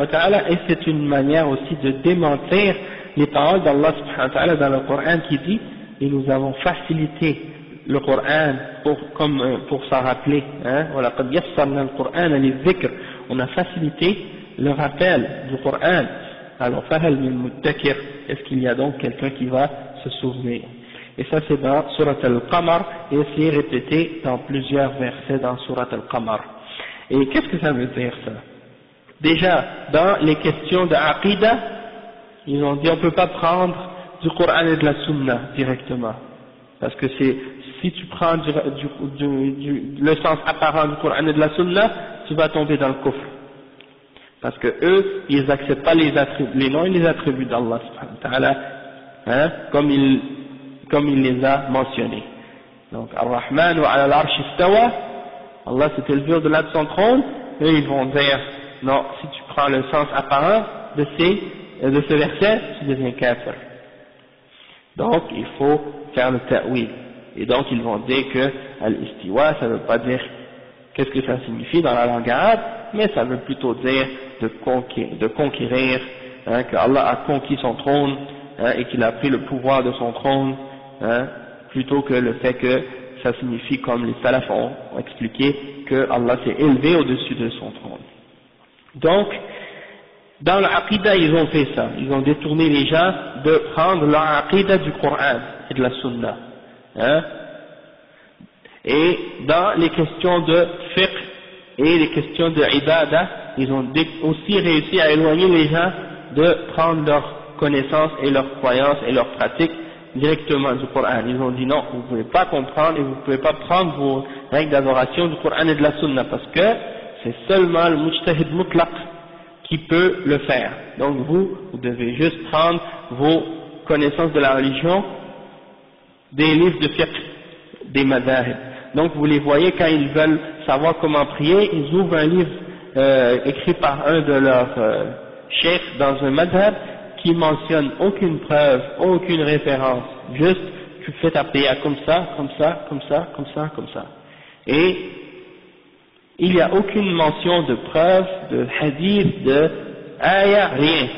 ta'ala, et c'est une manière aussi de démentir les paroles d'Allah subhanahu wa ta'ala dans le Coran qui dit et nous avons facilité le Coran pour s'en rappeler, hein? On a facilité le rappel du Coran. Alors, est-ce qu'il y a donc quelqu'un qui va se souvenir? Et ça c'est dans Surat al-Qamar, et c'est répété dans plusieurs versets dans Surat al-Qamar. Et qu'est-ce que ça veut dire ça? Déjà, dans les questions de Aqidah, ils ont dit on ne peut pas prendre du Coran et de la Sunna directement. Parce que si tu prends le sens apparent du Coran et de la Sunna, tu vas tomber dans le kufr. Parce que eux, ils n'acceptent pas les noms et les attributs d'Allah subhanahu wa ta'ala, hein, comme il les a mentionnés. Donc, Ar-Rahman wa ala al-arsh istawa, Allah s'est élevé au-delà de son trône, eux ils vont dire, non, si tu prends le sens apparent de ce verset, tu deviens kafir. Donc, il faut faire le ta'wil. Et donc, ils vont dire que al-istiwa, ça ne veut pas dire qu'est-ce que ça signifie dans la langue arabe, mais ça veut plutôt dire de conquérir, hein, que Allah a conquis son trône, hein, et qu'il a pris le pouvoir de son trône, hein, plutôt que le fait que ça signifie, comme les salafs ont expliqué, que Allah s'est élevé au-dessus de son trône. Donc, dans l'aqida, ils ont fait ça. Ils ont détourné les gens de prendre leur aqida du Coran et de la Sunna. Hein? Et dans les questions de fiqh et les questions de ibadah, ils ont aussi réussi à éloigner les gens de prendre leurs connaissances et leurs croyances et leurs pratiques directement du Coran. Ils ont dit non, vous ne pouvez pas comprendre et vous ne pouvez pas prendre vos règles d'adoration du Coran et de la Sunna, parce que c'est seulement le mujtahid mutlaq qui peut le faire. Donc vous devez juste prendre vos connaissances de la religion des livres de fiqh, des madhahib. Donc vous les voyez quand ils veulent savoir comment prier, ils ouvrent un livre écrit par un de leurs chefs dans un madhab qui mentionne aucune preuve, aucune référence, juste tu fais ta prière comme ça, comme ça, comme ça, comme ça, comme ça. Et il n'y a aucune mention de preuve, de hadith, de ayah, rien.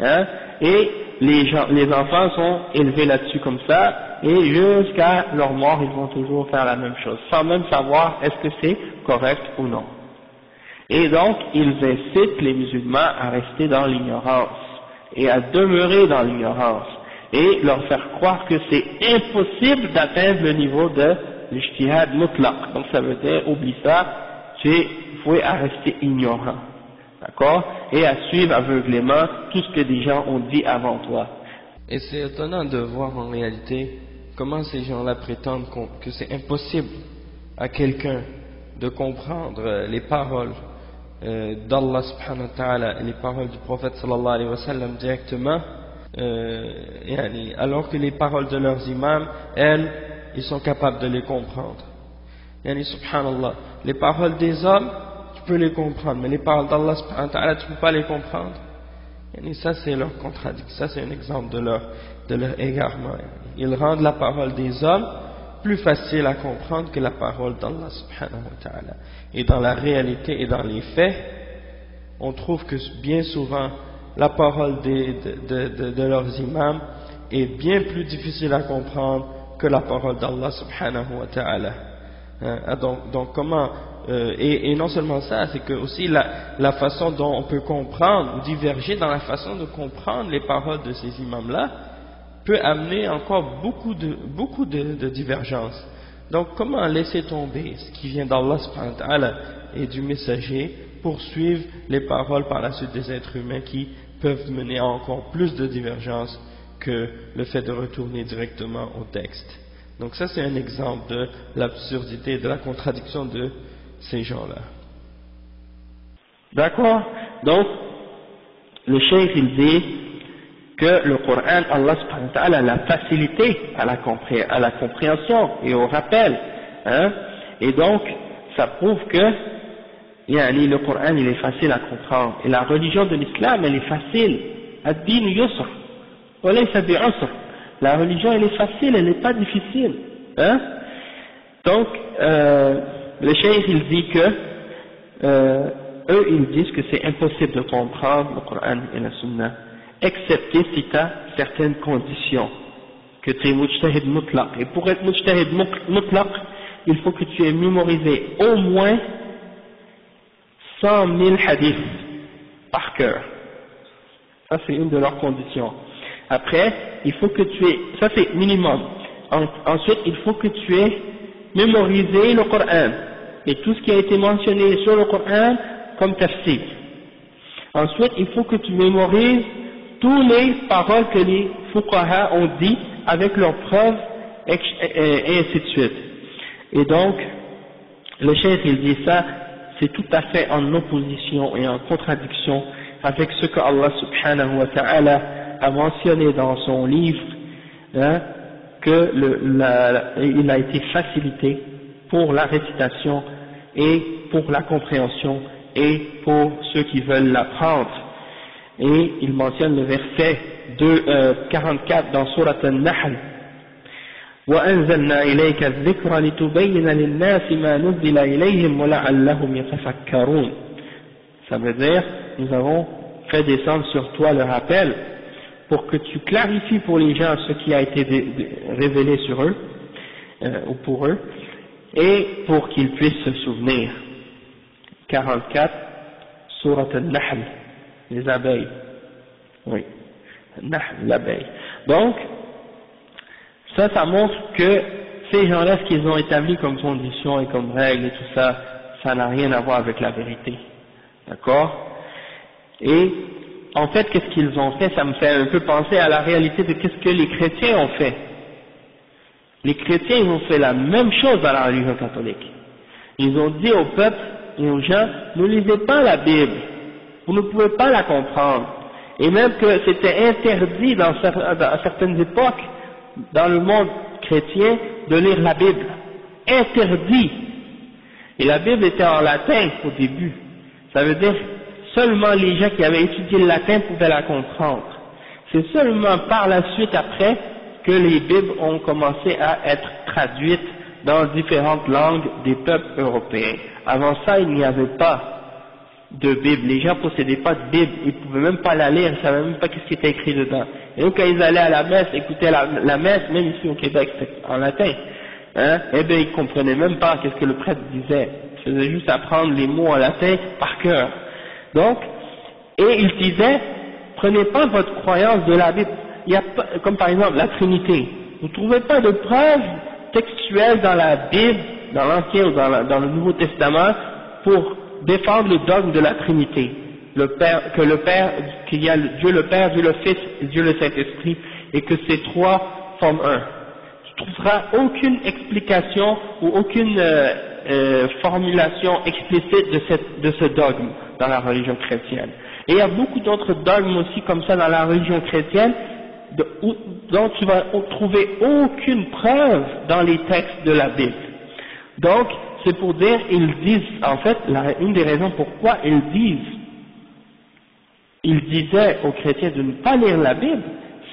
Hein? Et les enfants sont élevés là-dessus comme ça, et jusqu'à leur mort, ils vont toujours faire la même chose, sans même savoir est-ce que c'est correct ou non. Et donc, ils incitent les musulmans à rester dans l'ignorance, et à demeurer dans l'ignorance, et leur faire croire que c'est impossible d'atteindre le niveau de l'ijtihad mutlaq. Donc ça veut dire, oublie ça, tu es voué à rester ignorant, d'accord, et à suivre aveuglément tout ce que des gens ont dit avant toi. Et c'est étonnant de voir en réalité comment ces gens-là prétendent que c'est impossible à quelqu'un de comprendre les paroles d'Allah subhanahu wa ta'ala et les paroles du prophète sallallahu alayhi wa sallam directement, alors que les paroles de leurs imams, elles, ils sont capables de les comprendre. Subhanallah, les paroles des hommes, tu peux les comprendre, mais les paroles d'Allah subhanahu wa ta'ala, tu ne peux pas les comprendre. Ça c'est leur contradiction, ça c'est un exemple de leur égarement. Ils rendent la parole des hommes plus facile à comprendre que la parole d'Allah subhanahu wa ta'ala. Et dans la réalité et dans les faits, on trouve que bien souvent la parole de leurs imams est bien plus difficile à comprendre que la parole d'Allah subhanahu wa ta'ala. Donc comment et non seulement ça, c'est que aussi la façon dont on peut comprendre ou diverger dans la façon de comprendre les paroles de ces imams-là peut amener encore beaucoup de divergences. Donc comment laisser tomber ce qui vient d'Allah subhanahu wa ta'ala et du messager pour suivre les paroles par la suite des êtres humains qui peuvent mener à encore plus de divergences que le fait de retourner directement au texte. Donc ça c'est un exemple de l'absurdité et de la contradiction de ces gens-là. D'accord. Donc le cheikh il dit que le Coran, Allah subhanahu wa ta'ala l'a facilité à la compréhension et au rappel, hein, et donc ça prouve que le Coran il est facile à comprendre, et la religion de l'islam elle est facile, ad-din yusr wa laysa bi'usr, la religion elle est facile, elle n'est pas difficile, hein. Donc le cheikh il dit que eux ils disent que c'est impossible de comprendre le Coran et la Sunna, excepté si tu as certaines conditions, que tu es mujtahid mutlaq. Et pour être mujtahid mutlaq, il faut que tu aies mémorisé au moins 100 000 hadiths par cœur. Ça c'est une de leurs conditions. Après, il faut que tu aies, ça c'est minimum. Ensuite, il faut que tu aies mémorisé le Coran et tout ce qui a été mentionné sur le Coran comme tafsir. Ensuite, il faut que tu mémorises toutes les paroles que les fuqaha ont dit avec leurs preuves et ainsi de suite. Et donc, le cheikh il dit ça, c'est tout à fait en opposition et en contradiction avec ce que Allah subhanahu wa ta'ala a mentionné dans son livre, hein, que il a été facilité pour la récitation et pour la compréhension et pour ceux qui veulent l'apprendre. Et il mentionne le verset 44 dans Sourate An-Nahl. وَأَنزَلْنَا إِلَيْكَ الذِّكْرَ لِتُبَيِّنَ لِلنَّاسِ مَا نُزِّلَ إِلَيْهِمْ وَلَعَلَّهُمْ يَتَفَكَّرُونَ. Ça veut dire, nous avons fait descendre sur toi le rappel pour que tu clarifies pour les gens ce qui a été révélé sur eux, ou pour eux, et pour qu'ils puissent se souvenir. 44, Sourate An-Nahl, les abeilles. Oui, Nahl, l'abeille. Donc, ça montre que ces gens-là, ce qu'ils ont établi comme conditions et comme règles et tout ça, ça n'a rien à voir avec la vérité. D'accord? Et en fait, qu'est-ce qu'ils ont fait? Ça me fait un peu penser à la réalité de qu'est-ce que les chrétiens ont fait. Les chrétiens, ils ont fait la même chose dans la religion catholique. Ils ont dit au peuple et aux gens, ne lisez pas la Bible, vous ne pouvez pas la comprendre. Et même que c'était interdit à certaines époques, dans le monde chrétien, de lire la Bible. Interdit. Et la Bible était en latin au début. Ça veut dire seulement les gens qui avaient étudié le latin pouvaient la comprendre. C'est seulement par la suite après que les Bibles ont commencé à être traduites dans différentes langues des peuples européens. Avant ça, il n'y avait pas de Bible. Les gens ne possédaient pas de Bible. Ils ne pouvaient même pas la lire. Ils ne savaient même pas ce qui était écrit dedans. Et donc, quand ils allaient à la messe, écoutaient la messe, même ici au Québec, c'était en latin. Hein, eh bien, ils ne comprenaient même pas ce que le prêtre disait. Ils faisaient juste apprendre les mots en latin par cœur. Donc, et il disait, prenez pas votre croyance de la Bible. Il y a pas, comme par exemple la Trinité. Vous ne trouvez pas de preuves textuelles dans la Bible, dans l'Ancien ou dans le Nouveau Testament, pour défendre le dogme de la Trinité. Qu'il y a Dieu le Père, Dieu le Fils et Dieu le Saint-Esprit, et que ces trois forment un. Tu ne trouveras aucune explication ou aucune formulation explicite de ce dogme dans la religion chrétienne. Et il y a beaucoup d'autres dogmes aussi comme ça dans la religion chrétienne, dont tu vas trouver aucune preuve dans les textes de la Bible. Donc, c'est pour dire, ils disent, en fait, une des raisons pourquoi ils disaient aux chrétiens de ne pas lire la Bible,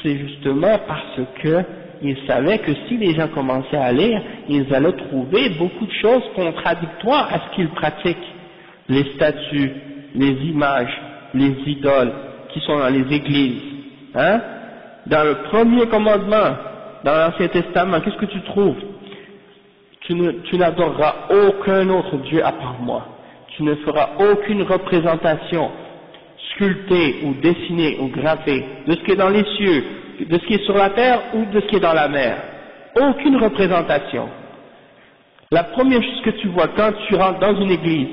c'est justement parce que ils savaient que si les gens commençaient à lire, ils allaient trouver beaucoup de choses contradictoires à ce qu'ils pratiquent. Les statues, les images, les idoles qui sont dans les églises. Hein? Dans le premier commandement, dans l'Ancien Testament, qu'est-ce que tu trouves? Tu n'adoreras aucun autre Dieu à part moi. Tu ne feras aucune représentation sculptée ou dessinée ou gravée de ce qui est dans les cieux, de ce qui est sur la terre ou de ce qui est dans la mer. Aucune représentation. La première chose que tu vois quand tu rentres dans une église,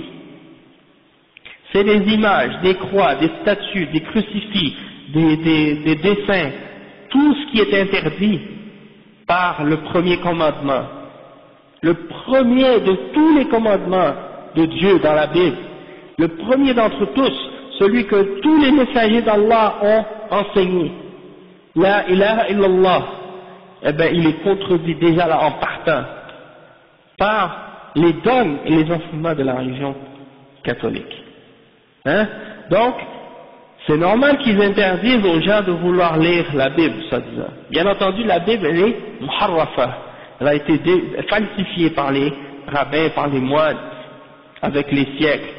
c'est des images, des croix, des statues, des crucifix, des dessins, tout ce qui est interdit par le premier commandement. Le premier de tous les commandements de Dieu dans la Bible, le premier d'entre tous, celui que tous les messagers d'Allah ont enseigné, la ilaha illallah, eh bien il est contredit déjà là en partant par les dogmes et les enseignements de la religion catholique. Hein? Donc, c'est normal qu'ils interdisent aux gens de vouloir lire la Bible, soi-disant. Bien entendu, la Bible, elle est muharrafa. Elle a été falsifiée par les rabbins, par les moines, avec les siècles.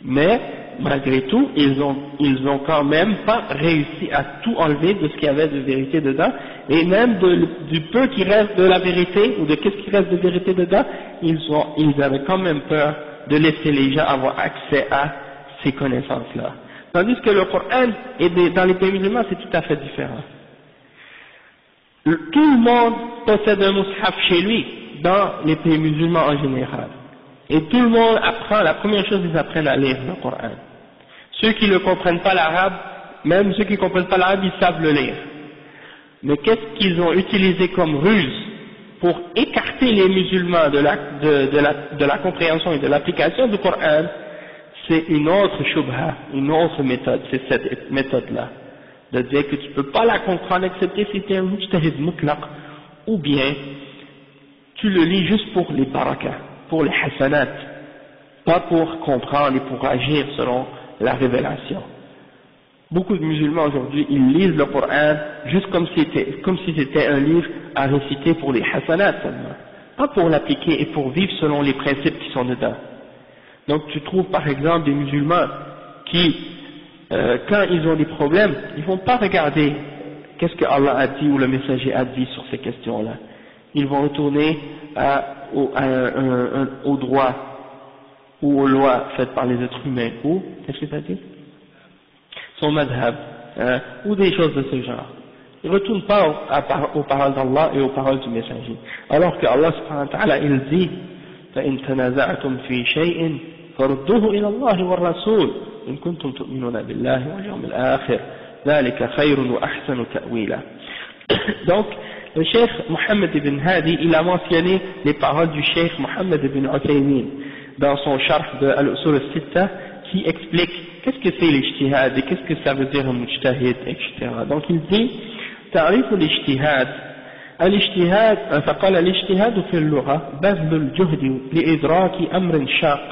Mais, malgré tout, ils ont quand même pas réussi à tout enlever de ce qu'il y avait de vérité dedans, et même du peu qui reste de la vérité, ou de qu'est-ce qui reste de vérité dedans, ils avaient quand même peur de laisser les gens avoir accès à ces connaissances-là. Tandis que le Coran, dans les pays musulmans, c'est tout à fait différent. Tout le monde possède un mushaf chez lui, dans les pays musulmans en général. Et tout le monde apprend, la première chose, ils apprennent à lire le Coran. Ceux qui ne comprennent pas l'arabe, même ceux qui ne comprennent pas l'arabe, ils savent le lire. Mais qu'est-ce qu'ils ont utilisé comme ruse pour écarter les musulmans de la compréhension et de l'application du Coran? C'est une autre shubha, une autre méthode, c'est cette méthode-là. De dire que tu ne peux pas la comprendre excepté si tu es un mujtahid mutlaq, ou bien tu le lis juste pour les barakas, pour les hasanat, pas pour comprendre et pour agir selon la révélation. Beaucoup de musulmans aujourd'hui, ils lisent le Coran juste comme si c'était un livre à réciter pour les hasanat seulement, pas pour l'appliquer et pour vivre selon les principes qui sont dedans. Donc tu trouves par exemple des musulmans qui, quand ils ont des problèmes, ils vont pas regarder qu'est-ce que Allah a dit ou le messager a dit sur ces questions-là. Ils vont retourner au droit ou aux lois faites par les êtres humains, ou, qu'est-ce que ça dit? Son madhab, ou des choses de ce genre. Ils ne retournent pas aux paroles d'Allah et aux paroles du messager. Alors que Allah subhanahu wa ta'ala, il dit, فَإِن تَنَازَعْتُمْ فِي شَيْءٍ فَرُدُّوهُ إِلَى اللَّهِ وَالرَّسُولِ إِن كُنتُمْ تُؤْمِنُونَ بِاللَّهِ وَالْيَوْمِ الْآخِرِ ذَلِكَ خَيْرٌ وَأَحْسَنُ تَأْوِيلًا. Donc, le cheikh Mohammed ibn Hadi, il a mentionné les paroles du cheikh Mohammed ibn Uthaymin dans son sharh de Al-Usul al-Sitta, qui explique qu'est-ce que c'est l'ijtihad et qu'est-ce que ça veut dire un mujtahid, etc. Donc il dit, تعريف الاجتهاد الاجتهاد فقال الاجتهاد في اللغة بذل الجهد لإدراك أمر شاق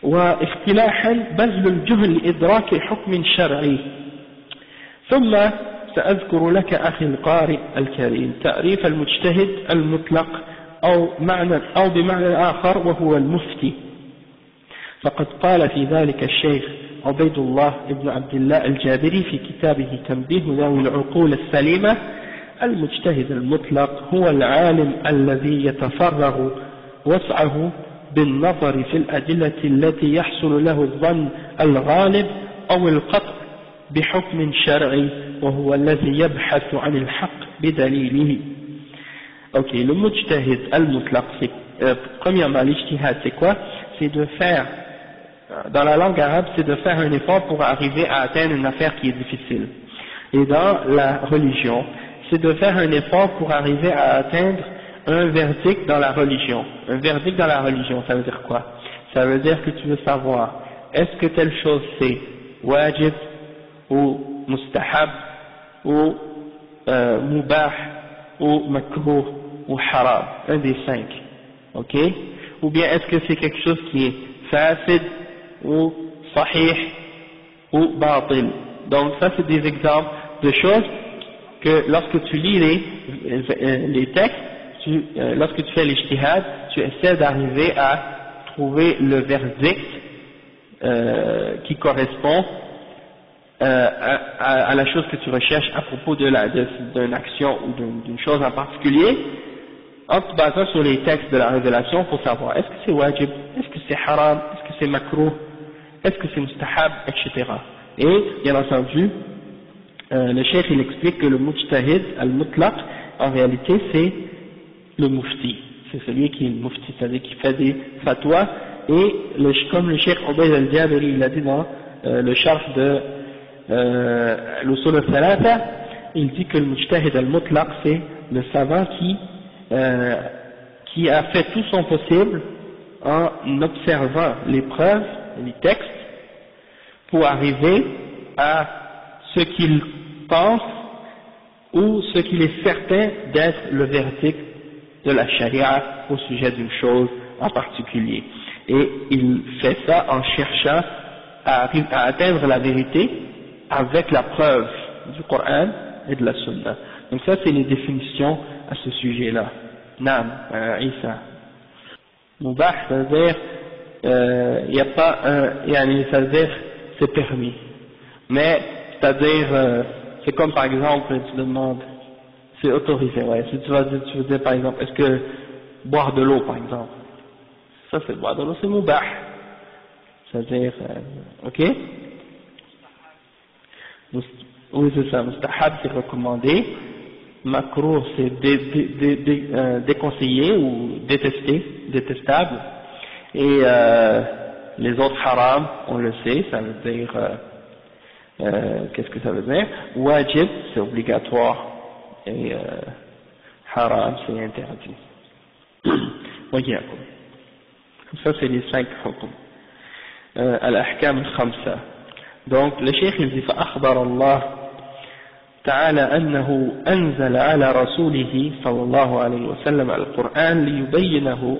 واصطلاحا بذل الجهد لإدراك حكم شرعي ثم سأذكر لك أخي القارئ الكريم تعريف المجتهد المطلق أو بمعنى آخر وهو المفتي فقد قال في ذلك الشيخ عبيد الله بن عبد الله الجابري في كتابه تنبيه ذوي العقول السليمة المجتهد المطلق هو العالم الذي يتفرغ وسعه بالنظر في الأدلة التي يحصل له الظن الغالب أو القطع بحكم شرعي وهو الذي يبحث عن الحق بدليله. Ok, le mujtahid al-mutlaq, premièrement l'ijtihad c'est quoi? C'est de faire, dans la langue arabe, c'est de faire un effort pour arriver à atteindre une affaire qui est difficile. Et dans la religion, c'est de faire un effort pour arriver à atteindre un verdict dans la religion. Un verdict dans la religion, ça veut dire quoi? Ça veut dire que tu veux savoir, est-ce que telle chose c'est wajib ou mustahab ou mubah ou makruh ou haram, un des 5, ok? Ou bien est-ce que c'est quelque chose qui est fasid ou sahih ou batil? Donc ça c'est des exemples de choses que lorsque tu lis les textes, lorsque tu fais l'ijtihad, tu essaies d'arriver à trouver le verdict qui correspond à la chose que tu recherches à propos d'une action ou d'une chose en particulier, en te basant sur les textes de la révélation pour savoir est-ce que c'est wajib, est-ce que c'est haram, est-ce que c'est makruh, est-ce que c'est mustahab, etc. Et bien entendu, le cheikh il explique que le mujtahid al-mutlaq en réalité c'est le mufti, c'est celui qui est le mufti, c'est-à-dire qui fait des fatwas, et comme le cheikh Ubayd al-Jabiri il a dit dans le sharh de l'usul al-thalatha, il dit que le mujtahid al-mutlaq c'est le savant qui a fait tout son possible en observant les preuves, les textes, pour arriver à ce qu'il pense ou ce qu'il est certain d'être le verdict de la charia au sujet d'une chose en particulier. Et il fait ça en cherchant à atteindre la vérité avec la preuve du Coran et de la Sunna. Donc ça c'est les définitions à ce sujet-là. Naam, Isa. Mubah, ça veut dire, il n'y a pas ça veut dire, c'est permis. Mais, c'est-à-dire, c'est comme par exemple, tu demandes, c'est autorisé, ouais. Si tu veux dire par exemple, est-ce que boire de l'eau par exemple, ça c'est boire de l'eau, c'est mubah. C'est-à-dire, ok? Oui, c'est ça, mustahab c'est recommandé. Makruh c'est déconseillé ou détestable, et les autres haram on le sait, ça veut dire qu'est-ce que ça veut dire? Wajib c'est obligatoire et haram c'est interdit. Voyez, ça c'est les 5 hukm. Al-ahkam al-khamsa. Donc le cheikh il dit فأخبر الله تعالى أنه أنزل على رسوله صلى الله عليه وسلم القرآن ليبينه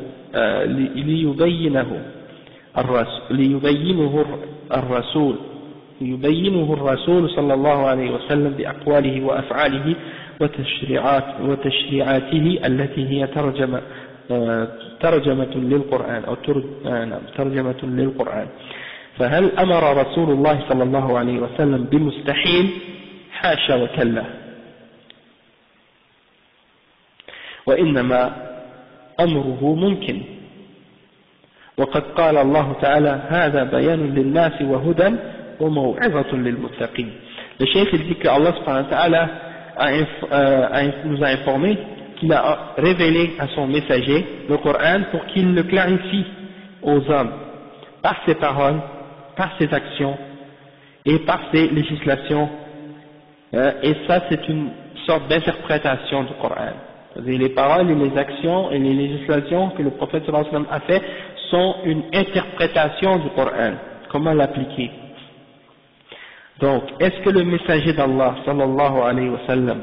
الرسول صلى الله عليه وسلم بأقواله وأفعاله وتشريعاته التي هي ترجمة للقرآن أو ترجمة للقرآن. فهل أمر رسول الله صلى الله عليه وسلم بمستحيل؟ حاشا وكلا، وإنما أمره ممكن. وقد قال الله تعالى هذا بيان للناس وهدى وموعظة للمتقين. Le cheikh dit que Allah subhanahu wa ta'ala nous a informé qu'il a révélé à son messager le Coran pour qu'il le clarifie aux hommes par ses paroles, par ses actions et par ses législations. Et ça, c'est une sorte d'interprétation du Coran. Les paroles et les actions et les législations que le prophète sallallahu alayhi wa sallam a fait sont une interprétation du Coran. Comment l'appliquer? Donc, est-ce que le messager d'Allah sallallahu alayhi wa sallam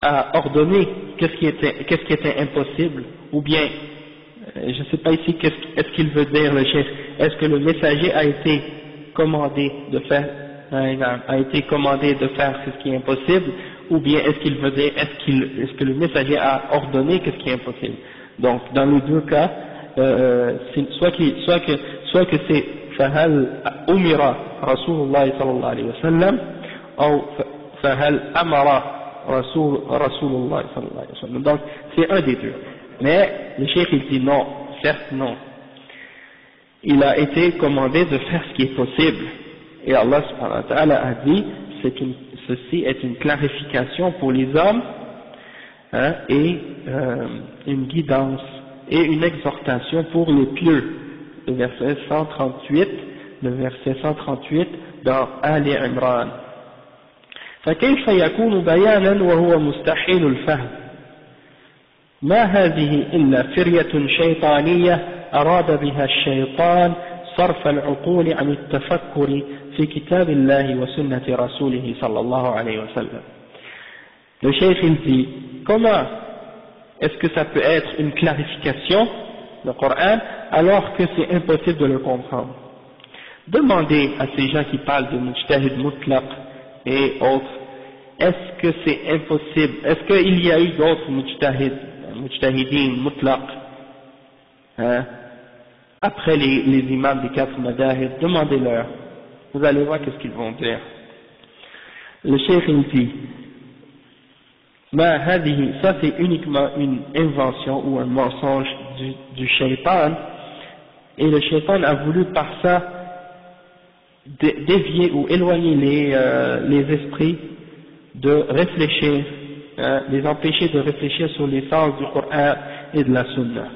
a ordonné qu'est-ce qui était impossible, ou bien, je ne sais pas ici est-ce qu'il veut dire le chef, est-ce que le messager a été commandé de faire ce qui est impossible, ou bien est-ce qu'il veut dire est-ce que le messager a ordonné qu'est-ce qui est impossible? Donc dans les deux cas, soit que c'est فهل أمر رسول الله صلى الله عليه وسلم أو فهل أمر رسول الله صلى الله عليه وسلم. Donc c'est un des deux. Mais le cheikh il dit non, certes non. Il a été commandé de faire ce qui est possible. Et Allah subhanahu wa ta'ala a dit ceci est une clarification pour les hommes, et une guidance et une exhortation pour les pieux. Le verset 138 dans Ali Imran. فكيف يكون بيانا وهو مستحيل الفهم؟ ما هذه إلا فرية شيطانية أراد بها الشيطان صرف العقول عن التفكر في كتاب الله وسنة رسوله صلى الله عليه وسلم. Le cheikh il dit, comment est-ce que ça peut être une clarification, le Coran, alors que c'est impossible de le comprendre? Demandez à ces gens qui parlent de mujtahid mutlaq et autres, est-ce que c'est impossible, est-ce qu'il y a eu d'autres mujtahidin mutlaq après les imams des 4 madahib? Demandez-leur, vous allez voir qu'est-ce qu'ils vont dire. Le cheikh il dit, ça c'est uniquement une invention ou un mensonge du shaitan, et le shaitan a voulu par ça dévier ou éloigner les esprits de réfléchir, les empêcher de réfléchir sur les sens du Coran et de la Sunna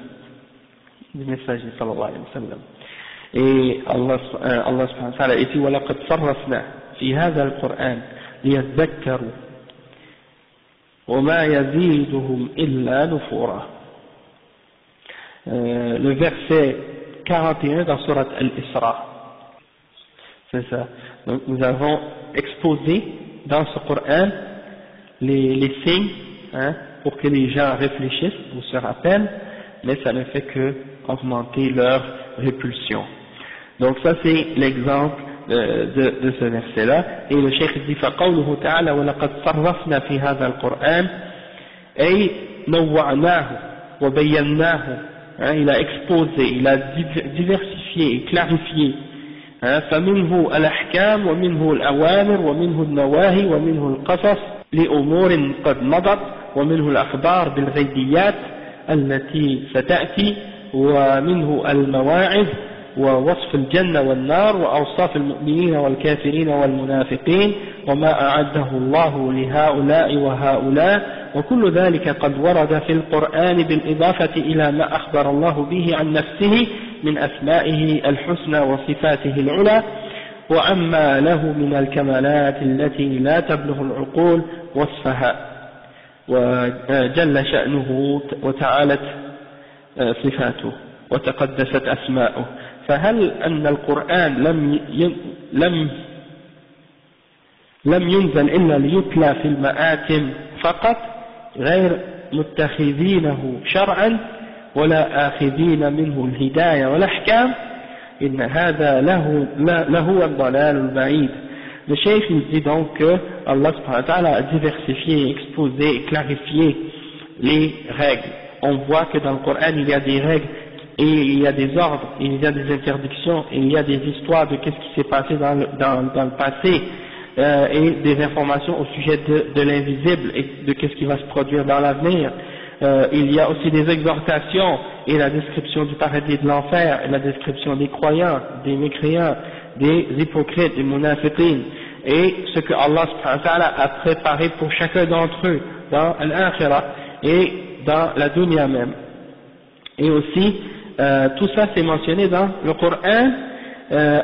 du messager sallallahu alayhi wa sallam. Et Allah subhanahu wa ta'ala dit وَلَقَدْ صَرَّفْنَا فِي هَذَا الْقُرْآنِ لِيَذَّكَّرُوا وَمَا يَزِيدُهُمْ إِلَّا نُفُورًا. Le verset 41 dans Surat Al-Isra. C'est ça. Donc nous avons exposé dans ce Coran les signes, pour que les gens réfléchissent ou se rappellent, mais ça ne fait que augmenter leur répulsion. Donc ça c'est l'exemple de ce verset-là. Et le cheikh dit فَقَوْلُهُ تَعَالَى وَلَقَدْ صَرَّفْنَا فِي هَذَا الْقُرْآنِ أي نوعناه وبيناه. Il a exposé, il a diversifié et clarifié. فمنه الأحكام ومنه الأوامر ومنه النواهي ومنه القصص لأمور قد مضت ومنه الأخبار بالغيبيات التي ستأتي ومنه المواعظ ووصف الجنة والنار وأوصاف المؤمنين والكافرين والمنافقين وما أعده الله لهؤلاء وهؤلاء وكل ذلك قد ورد في القرآن بالإضافة إلى ما أخبر الله به عن نفسه من أسمائه الحسنى وصفاته العلى وعما له من الكمالات التي لا تبلغ العقول وصفها وجل شأنه وتعالت صفاته وتقدست أسماؤه. فهل أن القرآن لم ينزل إلا ليتلى في المآتم فقط غير متخذينه شرعا ولا آخذين منه الهداية والأحكام إن هذا لهو الضلال البعيد. Le cheikh il dit donc que Allah subhanahu wa ta'ala a diversifié, exposé et clarifié les règles. On voit que dans le Coran il y a des règles et il y a des ordres, il y a des interdictions, et il y a des histoires de qu'est-ce qui s'est passé dans le passé, et des informations au sujet de l'invisible et de qu'est-ce qui va se produire dans l'avenir. Il y a aussi des exhortations et la description du paradis et de l'enfer, et la description des croyants, des mécréants, des hypocrites, des munafiqin, et ce que Allah subhanahu wa ta'ala a préparé pour chacun d'entre eux dans l'akhirah et dans la dunya même. Et aussi, tout ça c'est mentionné dans le Coran,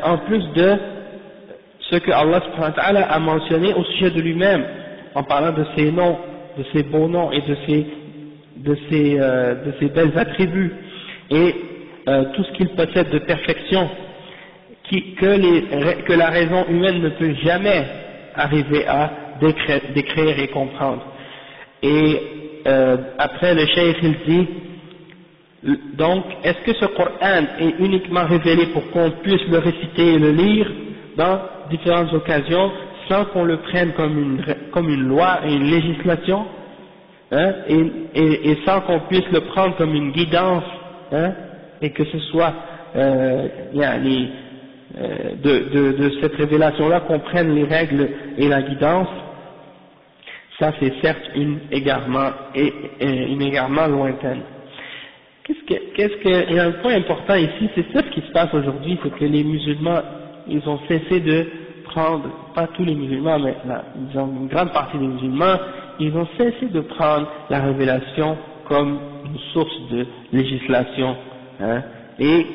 en plus de ce que Allah subhanahu wa ta'ala a mentionné au sujet de lui-même, en parlant de ses noms, de ses beaux noms et de ses belles attributs, et tout ce qu'il possède de perfection, que la raison humaine ne peut jamais arriver à décrire et comprendre. Et après le cheikh il dit, donc est-ce que ce Coran est uniquement révélé pour qu'on puisse le réciter et le lire dans différentes occasions sans qu'on le prenne comme une loi et une législation, hein, et sans qu'on puisse le prendre comme une guidance, hein, et que ce soit de cette révélation-là qu'on prenne les règles et la guidance. Ça c'est certes une égarement lointaine. Il y a un point important ici, c'est ça ce qui se passe aujourd'hui, c'est que les musulmans, ils ont cessé de prendre, pas tous les musulmans, mais disons une grande partie des musulmans, ils ont cessé de prendre la révélation comme une source de législation, hein, et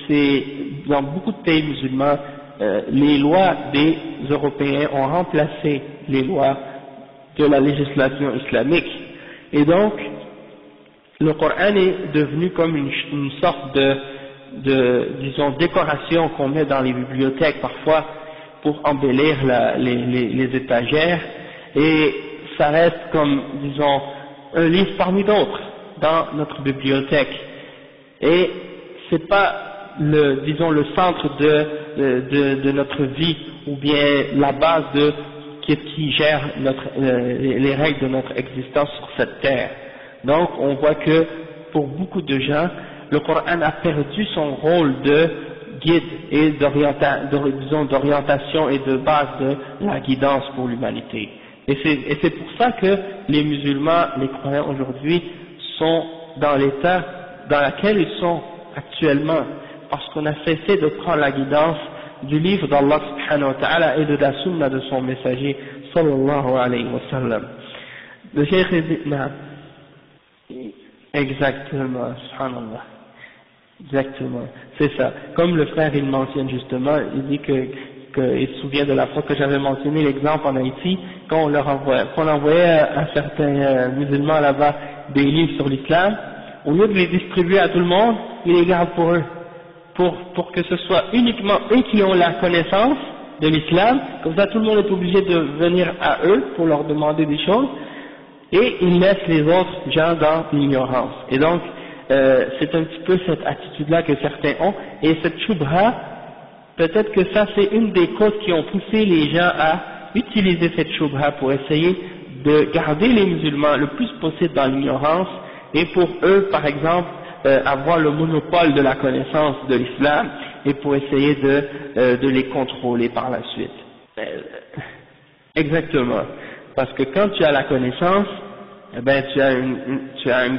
c'est dans beaucoup de pays musulmans, les lois des Européens ont remplacé les lois de la législation islamique, et donc le Coran est devenu comme une sorte disons décoration qu'on met dans les bibliothèques parfois pour embellir les étagères, et ça reste comme disons un livre parmi d'autres dans notre bibliothèque, et c'est pas disons le centre de notre vie, ou bien la base de qui gère les règles de notre existence sur cette terre. Donc on voit que pour beaucoup de gens le Coran a perdu son rôle de guide et d'orientation et de base de la guidance pour l'humanité. Et c'est pour ça que les musulmans, les croyants aujourd'hui sont dans l'état dans lequel ils sont actuellement, parce qu'on a cessé de prendre la guidance du livre d'Allah subhanahu wa ta'ala et de la sunna de son messager sallallahu alayhi wa sallam. Le cheikh dit, exactement, subhanallah, exactement, c'est ça. Comme le frère il mentionne justement, il dit il se souvient de la fois que j'avais mentionné l'exemple en Haïti, qu'on envoyait à certains musulmans là-bas des livres sur l'islam, au lieu de les distribuer à tout le monde, ils les gardent pour eux, pour que ce soit uniquement eux qui ont la connaissance de l'islam, comme ça tout le monde est obligé de venir à eux pour leur demander des choses, et ils laissent les autres gens dans l'ignorance. Et donc, c'est un petit peu cette attitude-là que certains ont, et cette shubha, peut-être que ça c'est une des causes qui ont poussé les gens à utiliser cette shubha pour essayer de garder les musulmans le plus possible dans l'ignorance, et pour eux, par exemple, avoir le monopole de la connaissance de l'islam, et pour essayer de les contrôler par la suite. Exactement. Parce que quand tu as la connaissance, eh ben tu as un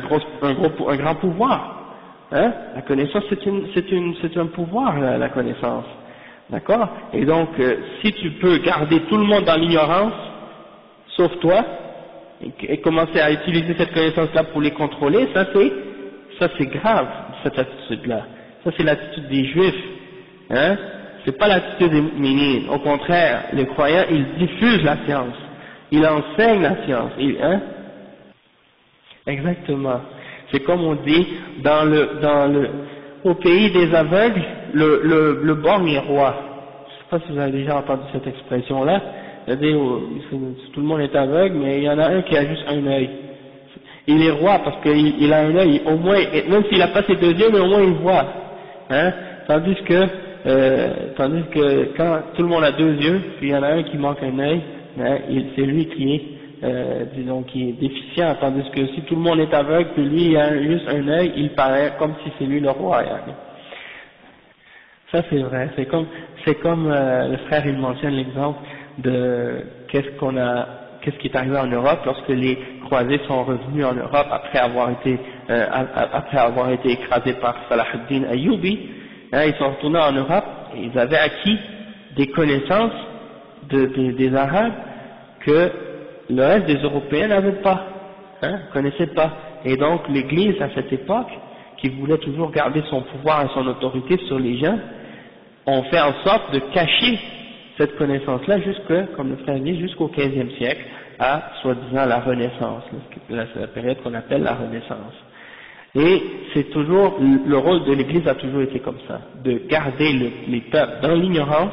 grand pouvoir. Hein? La connaissance c'est un pouvoir, la connaissance. D'accord? Et donc si tu peux garder tout le monde dans l'ignorance, sauf toi, et commencer à utiliser cette connaissance-là pour les contrôler, ça c'est grave, cette attitude-là. Ça c'est l'attitude des juifs. Hein? C'est pas l'attitude des mu'minines. Au contraire, les croyants, ils diffusent la science. Ils enseignent la science. Exactement. C'est comme on dit, au pays des aveugles, le borgne est roi. Je sais pas si vous avez déjà entendu cette expression-là, C'est-à-dire, tout le monde est aveugle, mais il y en a un qui a juste un œil. Il est roi parce qu'il a un œil, au moins, même s'il n'a pas ses deux yeux, mais au moins il voit. Hein? Tandis que quand tout le monde a deux yeux, puis il y en a un qui manque un œil, hein, c'est lui qui est, disons, qui est déficient, tandis que si tout le monde est aveugle, puis lui il a juste un œil, il paraît comme si c'est lui le roi. Hein. Ça c'est vrai, c'est comme le frère il mentionne l'exemple de qu'est-ce qui est arrivé en Europe lorsque les croisés sont revenus en Europe après avoir été écrasés par Salah ad-Din Ayyubi. Hein, ils sont retournés en Europe et ils avaient acquis des connaissances des Arabes que le reste des Européens n'avaient pas, hein, connaissaient pas. Et donc l'Église à cette époque, qui voulait toujours garder son pouvoir et son autorité sur les gens, ont fait en sorte de cacher cette connaissance-là comme le frère dit, jusqu'au XVe siècle, à soi-disant la Renaissance, la période qu'on appelle la Renaissance. Et c'est toujours, le rôle de l'Église a toujours été comme ça, de garder les peuples dans l'ignorance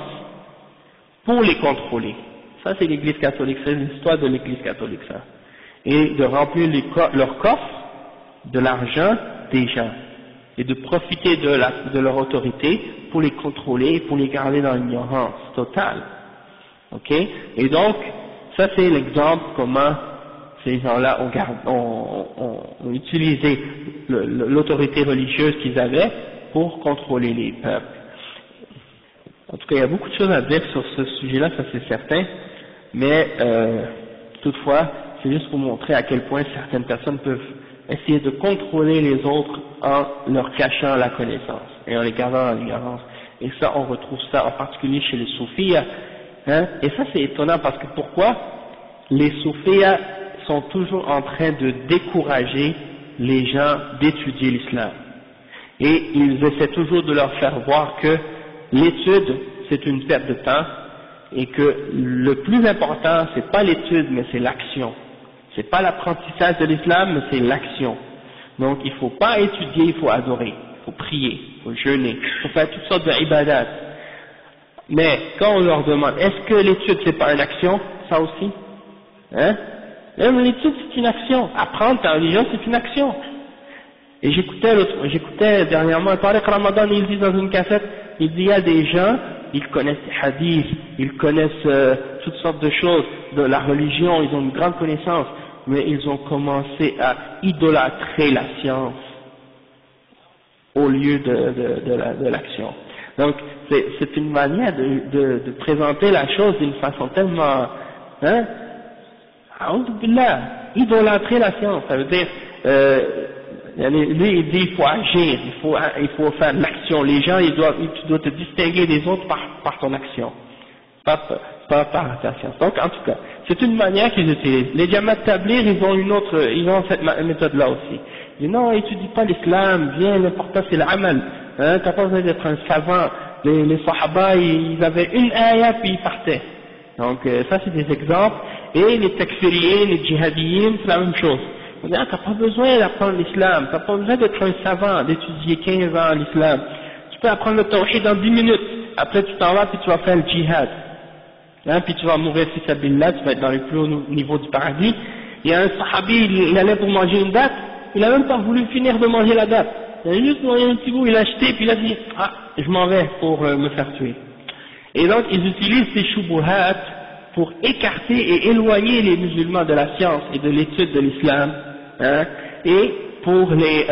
pour les contrôler. Ça c'est l'Église catholique, c'est l'histoire de l'Église catholique ça. Et de remplir leur coffre de l'argent des gens, et de profiter de leur autorité pour les contrôler, pour les garder dans l'ignorance totale. Ok? Et donc, ça c'est l'exemple comment ces gens-là ont utilisé l'autorité religieuse qu'ils avaient pour contrôler les peuples. En tout cas, il y a beaucoup de choses à dire sur ce sujet-là, ça c'est certain, mais toutefois, c'est juste pour montrer à quel point certaines personnes peuvent essayer de contrôler les autres en leur cachant la connaissance et en les gardant dans l'ignorance. Et ça, on retrouve ça en particulier chez les soufis, hein. Et ça c'est étonnant parce que pourquoi les soufis sont toujours en train de décourager les gens d'étudier l'islam. Et ils essaient toujours de leur faire voir que l'étude c'est une perte de temps et que le plus important c'est pas l'étude mais c'est l'action. C'est pas l'apprentissage de l'islam mais c'est l'action. Donc il faut pas étudier, il faut adorer, il faut prier, il faut jeûner, il faut faire toutes sortes d'ibadat. Mais quand on leur demande est-ce que l'étude c'est pas une action, ça aussi, hein? Même l'étude c'est une action, apprendre ta religion c'est une action. Et j'écoutais dernièrement Tariq Ramadan, il dit dans une cassette, il dit il y a des gens, ils connaissent les hadiths, ils connaissent toutes sortes de choses de la religion, ils ont une grande connaissance, mais ils ont commencé à idolâtrer la science au lieu de l'action. Donc c'est une manière de présenter la chose d'une façon tellement, hein, idolâtrer la science, ça veut dire, lui il dit il faut agir, il faut faire de l'action, les gens tu dois te distinguer des autres par ton action, pas par ta science. Donc en tout cas, c'est une manière qu'ils utilisent. Les Jamaat Tabligh, ils ont cette méthode-là aussi. Ils disent non, étudie pas l'islam, viens, l'important c'est l'amal, hein, t'as pas besoin d'être un savant. Les Sahaba, ils avaient une ayah puis ils partaient. Donc ça c'est des exemples. Et les takfiriyin, les djihadiyin, c'est la même chose. On dit, t'as pas besoin d'apprendre l'islam, t'as pas besoin d'être un savant, d'étudier 15 ans l'islam. Tu peux apprendre le tawhid dans 10 minutes. Après tu t'en vas puis tu vas faire le djihad. Hein, puis tu vas mourir fi sabilillah, tu vas être dans le plus haut niveau du paradis. Il y a un sahabi, il allait pour manger une date, il a même pas voulu finir de manger la date. Il a juste mangé un petit bout, il a acheté, puis il a dit, je m'en vais pour me faire tuer. Et donc ils utilisent ces shubuhat pour écarter et éloigner les musulmans de la science et de l'étude de l'islam, hein, et pour les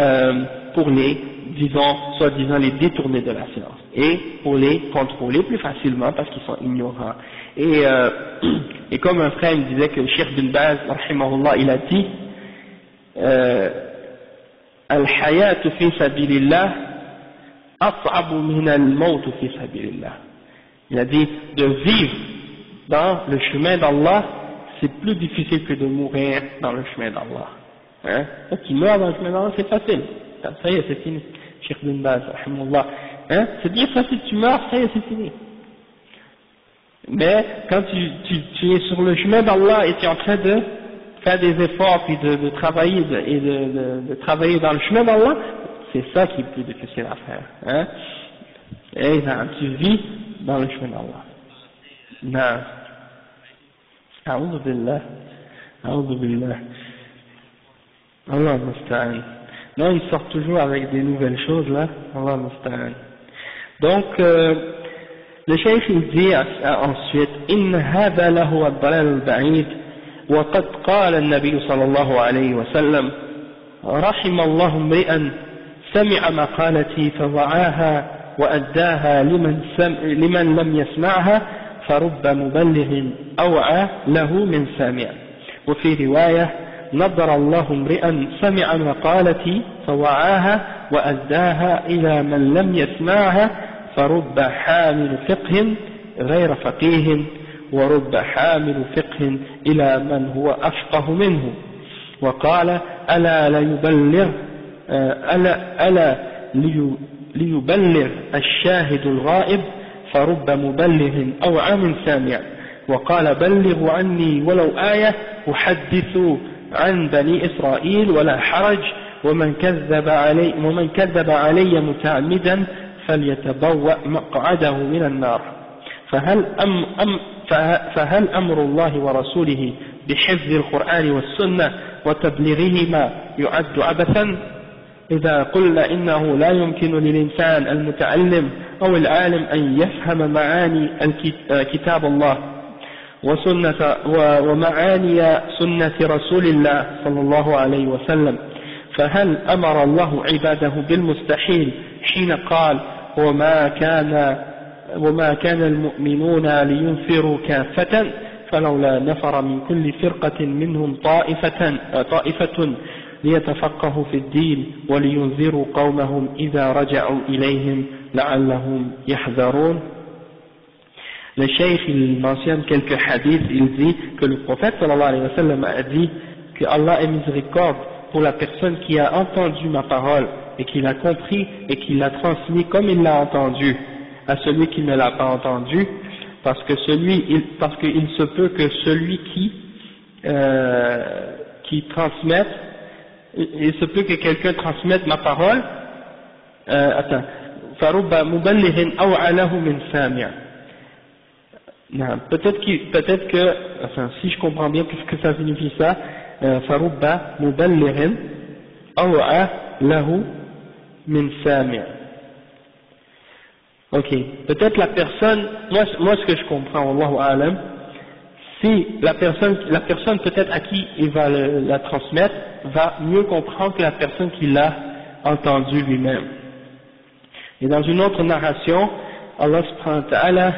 disons, soi-disant les détourner de la science, et pour les contrôler plus facilement parce qu'ils sont ignorants. Et comme un frère me disait que le Cheikh bin Baz, rahimahullah, il a dit, Al-hayatu fi sabilillah as'abu min al-maut fi sabilillah. Il a dit de vivre dans le chemin d'Allah, c'est plus difficile que de mourir dans le chemin d'Allah. Hein? Donc qui meurt dans le chemin d'Allah, c'est facile. Ça y est, c'est fini. Cheikh bin Baz, rahimahullah. Hein? C'est bien facile, tu meurs, ça y est, c'est fini. Mais quand tu es sur le chemin d'Allah et tu es en train de faire des efforts puis de travailler de travailler dans le chemin d'Allah, c'est ça qui est plus difficile à faire. Hein? Et tu vis dans le chemin d'Allah. Non. A'udhu billah. A'udhu billah. Allah musta'an. Non, ils sortent toujours avec des nouvelles choses là. Allah musta'an. Donc, le cheikh il dit ensuite, إن هذا له الضلال البعيد وقد قال النبي صلى الله عليه وسلم رحم الله امرئا سمع مقالتي فوعاها وأداها لمن لم يسمعها فرب مبلغ أوعى له من سامع. وفي رواية نضر الله امرئا سمع مقالتي فوعاها وأداها إلى من لم يسمعها فرب حامل فقه غير فقيه ورب حامل فقه إلى من هو أفقه منه. وقال ألا ليبلغ الشاهد الغائب فرب مبلغ أوعى من سامع. وقال بلغوا عني ولو آية أحدث عن بني إسرائيل ولا حرج ومن كذب علي متعمدا فليتبوأ مقعده من النار. فهل أمر الله ورسوله بحفظ القرآن والسنة وتبليغهما يعد عبثا؟ إذا قلنا إنه لا يمكن للإنسان المتعلم أو العالم أن يفهم معاني كتاب الله ومعاني سنة رسول الله صلى الله عليه وسلم، فهل أمر الله عباده بالمستحيل حين قال وما كان المؤمنون لينفروا كافة فلولا نفر من كل فرقة منهم طائفة ليتفقهوا في الدين ولينذروا قومهم إذا رجعوا إليهم لعلهم يحذرون. Le cheikh il mentionne quelques hadiths, il dit que le prophète sallallahu alayhi wa sallam a dit que Allah est miséricorde pour la personne qui a entendu ma parole et qui l'a compris et qui l'a transmis comme il l'a entendu à celui qui ne l'a pas entendu, parce qu'il se peut que celui qui transmette, il se peut que quelqu'un transmette ma parole, farubba muballighin aw'a lahu min sami'. Peut-être que, enfin, si je comprends bien qu'est-ce que ça signifie ça, farubba muballighin aw'a lahu min sami'. Ok, peut-être la personne, moi ce que je comprends, Wallahu a'lam, si la personne peut-être à qui il va la transmettre va mieux comprendre que la personne qui l'a entendu lui-même. Et dans une autre narration, Allah subhanahu wa ta'ala,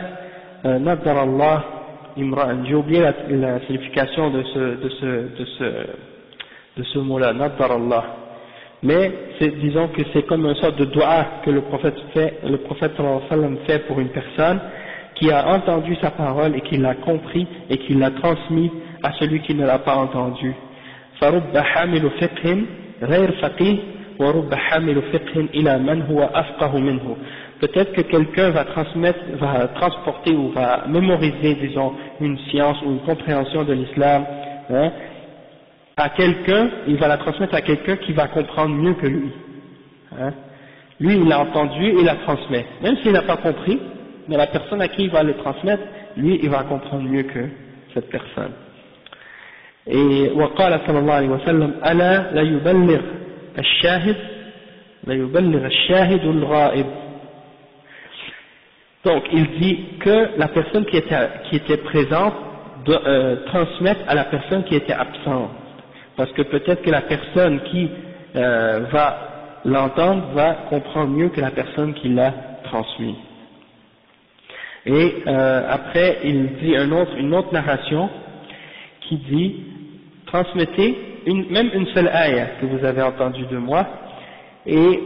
Nadar Allah Imran, j'ai oublié la signification de ce mot-là, Nadar Allah. Mais disons que c'est comme une sorte de dua que le prophète sallallahu alayhi wa sallam fait pour une personne qui a entendu sa parole et qui l'a compris et qui l'a transmis à celui qui ne l'a pas entendu. فَرُبَّ حَامِلُ فِقْهٍ غَيْرْ فَقِيهٍ وَرُبَّ حَامِلُ فِقْهٍ إِلَى مَنْ هُوَ أَفْقَهُ مِنْهُ. Peut-être que quelqu'un va transporter ou va mémoriser, disons, une science ou une compréhension de l'islam, hein, à quelqu'un, il va la transmettre à quelqu'un qui va comprendre mieux que lui. Hein. Lui, il l'a entendu et il la transmet. Même s'il n'a pas compris, mais la personne à qui il va le transmettre, lui, il va comprendre mieux que cette personne. Et وقال صلى الله عليه وسلم ألا لا يبلغ الشاهد الغائب. Donc il dit que la personne qui était présente doit transmettre à la personne qui était absente, parce que peut-être que la personne qui va l'entendre va comprendre mieux que la personne qui l'a transmis. Et après il dit une autre narration qui dit transmettez même une seule ayah que vous avez entendue de moi, et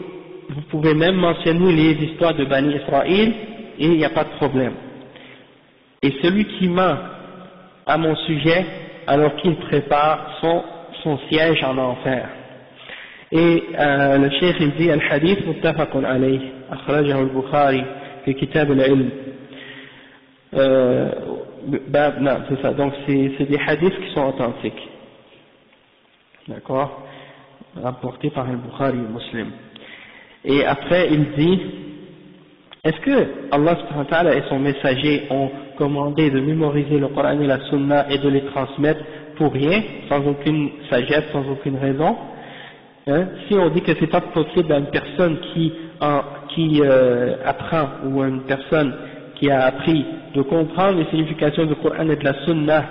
vous pouvez même mentionner les histoires de Bani Israël et il n'y a pas de problème. Et celui qui ment à mon sujet alors qu'il prépare son siège en enfer. Et le cheikh il dit al-hadith muttafaqun alayh akhrajahu al-Bukhari fi kitab al-ilm. Non, c'est ça, donc c'est des hadiths qui sont authentiques, d'accord, rapportés par al-Bukhari et Muslim. Et après il dit, est-ce que Allah subhanahu wa ta'ala et son messager ont commandé de mémoriser le Coran et la Sunna et de les transmettre pour rien, sans aucune sagesse, sans aucune raison, si on dit que c'est pas possible à une personne qui apprend, ou à une personne qui a appris de comprendre les significations du Coran et de la Sunna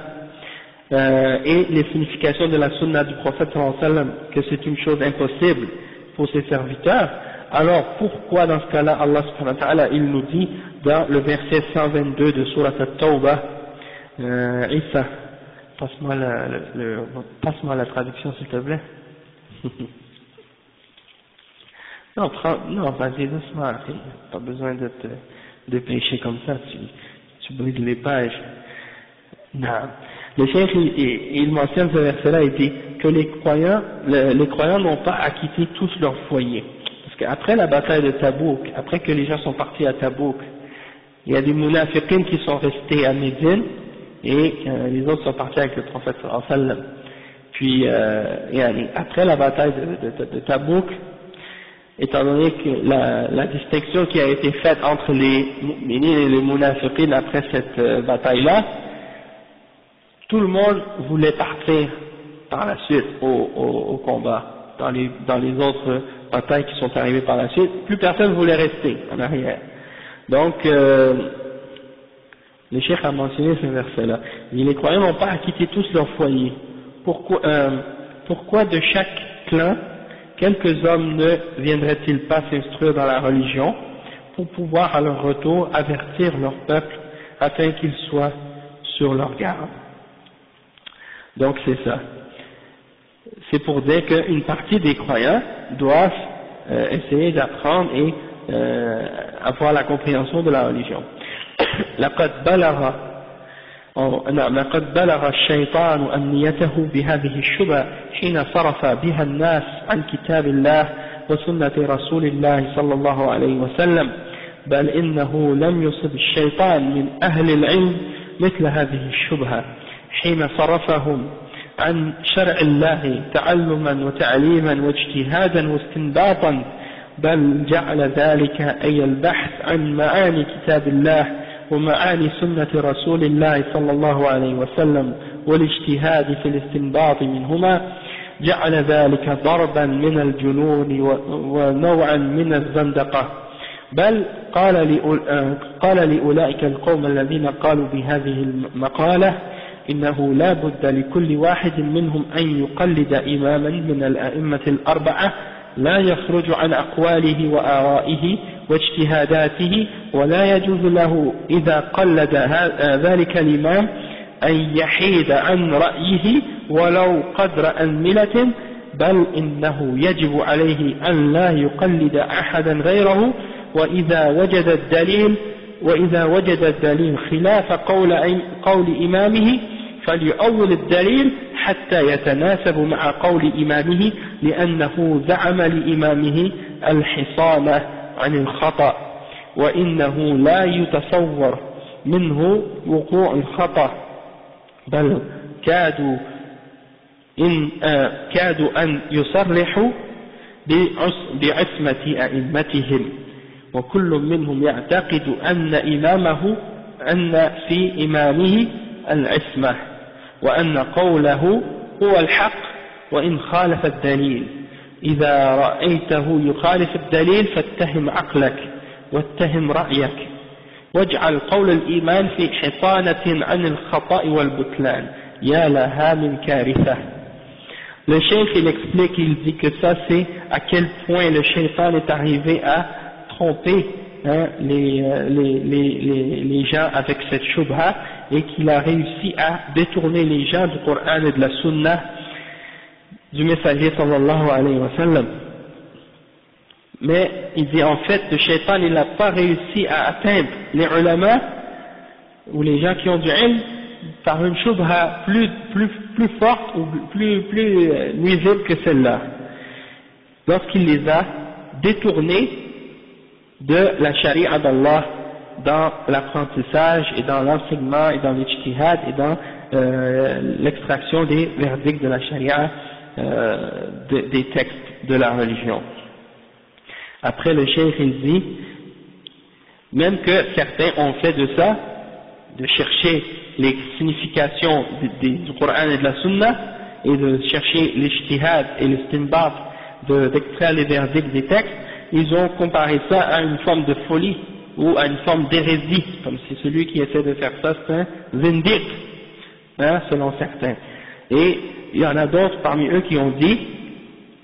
et les significations de la Sunna du prophète sallallahu alayhi wa sallam, que c'est une chose impossible pour ses serviteurs, alors pourquoi dans ce cas-là Allah subhanahu wa ta'ala il nous dit dans le verset 122 de Surat At-Tawbah, Isa, passe-moi la traduction s'il te plaît. Non, vas-y doucement, pas besoin de te dépêcher comme ça, tu brises les pages. Non. Le cheikh il mentionne ce verset-là, il dit que les croyants n'ont pas acquitté tous leur foyer. Parce qu'après la bataille de Tabouk, après que les gens sont partis à Tabouk, il y a des munafiqines qui sont restés à Médine et les autres sont partis avec le prophète sallallahu alayhi wa sallam. Puis après la bataille de Tabouk, étant donné que la distinction qui a été faite entre les mu'minines et les munafiqines après cette bataille-là, tout le monde voulait partir par la suite au combat. Dans les autres batailles qui sont arrivées par la suite, plus personne voulait rester en arrière. Donc, le cheikh a mentionné ce verset-là. Les croyants n'ont pas acquitté tous leur foyer. Pourquoi de chaque clan, quelques hommes ne viendraient-ils pas s'instruire dans la religion pour pouvoir à leur retour avertir leur peuple afin qu'ils soient sur leur garde? Donc c'est ça. C'est pour dire qu'une partie des croyants doivent essayer d'apprendre et avoir la compréhension de la religion. لقد بلغ الشيطان أمنيته بهذه الشبهة حين صرف بها الناس عن كتاب الله وسنة رسول الله صلى الله عليه وسلم، بل إنه لم يصب الشيطان من أهل العلم مثل هذه الشبهة حين صرفهم عن شرع الله تعلما وتعليما واجتهادا واستنباطا، بل جعل ذلك أي البحث عن معاني كتاب الله ومعاني سنة رسول الله صلى الله عليه وسلم والاجتهاد في الاستنباط منهما، جعل ذلك ضربا من الجنون ونوعا من الزندقة. بل قال لأولئك القوم الذين قالوا بهذه المقالة إنه لا بد لكل واحد منهم أن يقلد إماما من الأئمة الأربعة لا يخرج عن أقواله وآرائه واجتهاداته، ولا يجوز له إذا قلد ذلك الإمام أن يحيد عن رأيه ولو قدر أنملة، بل إنه يجب عليه أن لا يقلد أحدا غيره، وإذا وجد الدليل خلاف قول إمامه فليؤول الدليل حتى يتناسب مع قول إمامه، لأنه زعم لإمامه الحصانة عن الخطأ، وإنه لا يتصور منه وقوع الخطأ، بل كادوا أن يصرحوا بعصمة أئمتهم، وكل منهم يعتقد أن في إمامه العصمة، وأن قوله هو الحق وإن خالف الدليل. إذا رأيته يخالف الدليل فاتهم عقلك واتهم رأيك، واجعل قول الإيمان في حصانة عن الخطأ والبطلان، يا لها من كارثة. Le cheikh il explique, il dit que ça c'est à quel point le shaitan est arrivé à tromper les gens avec cette shubha, et qu'il a réussi à détourner les gens du Coran et de la Sunna du messager sallallahu alayhi wa sallam. Mais il dit en fait le shaitan il n'a pas réussi à atteindre les ulama ou les gens qui ont du ilm par une shubha plus forte ou plus nuisible que celle-là, lorsqu'il les a détournés de la charia d'Allah dans l'apprentissage et dans l'enseignement et dans l'ijtihad et dans l'extraction des verdicts de la charia, des textes de la religion. Après le cheikh il dit, même que certains ont fait de ça de chercher les significations du Coran et de la Sunna, et de chercher l'ijtihad et l'istinbat, d'extraire les verdicts des textes, ils ont comparé ça à une forme de folie, ou à une forme d'hérésie, comme si celui qui essaie de faire ça, c'est un zindiq, hein, selon certains. Et il y en a d'autres parmi eux qui ont dit,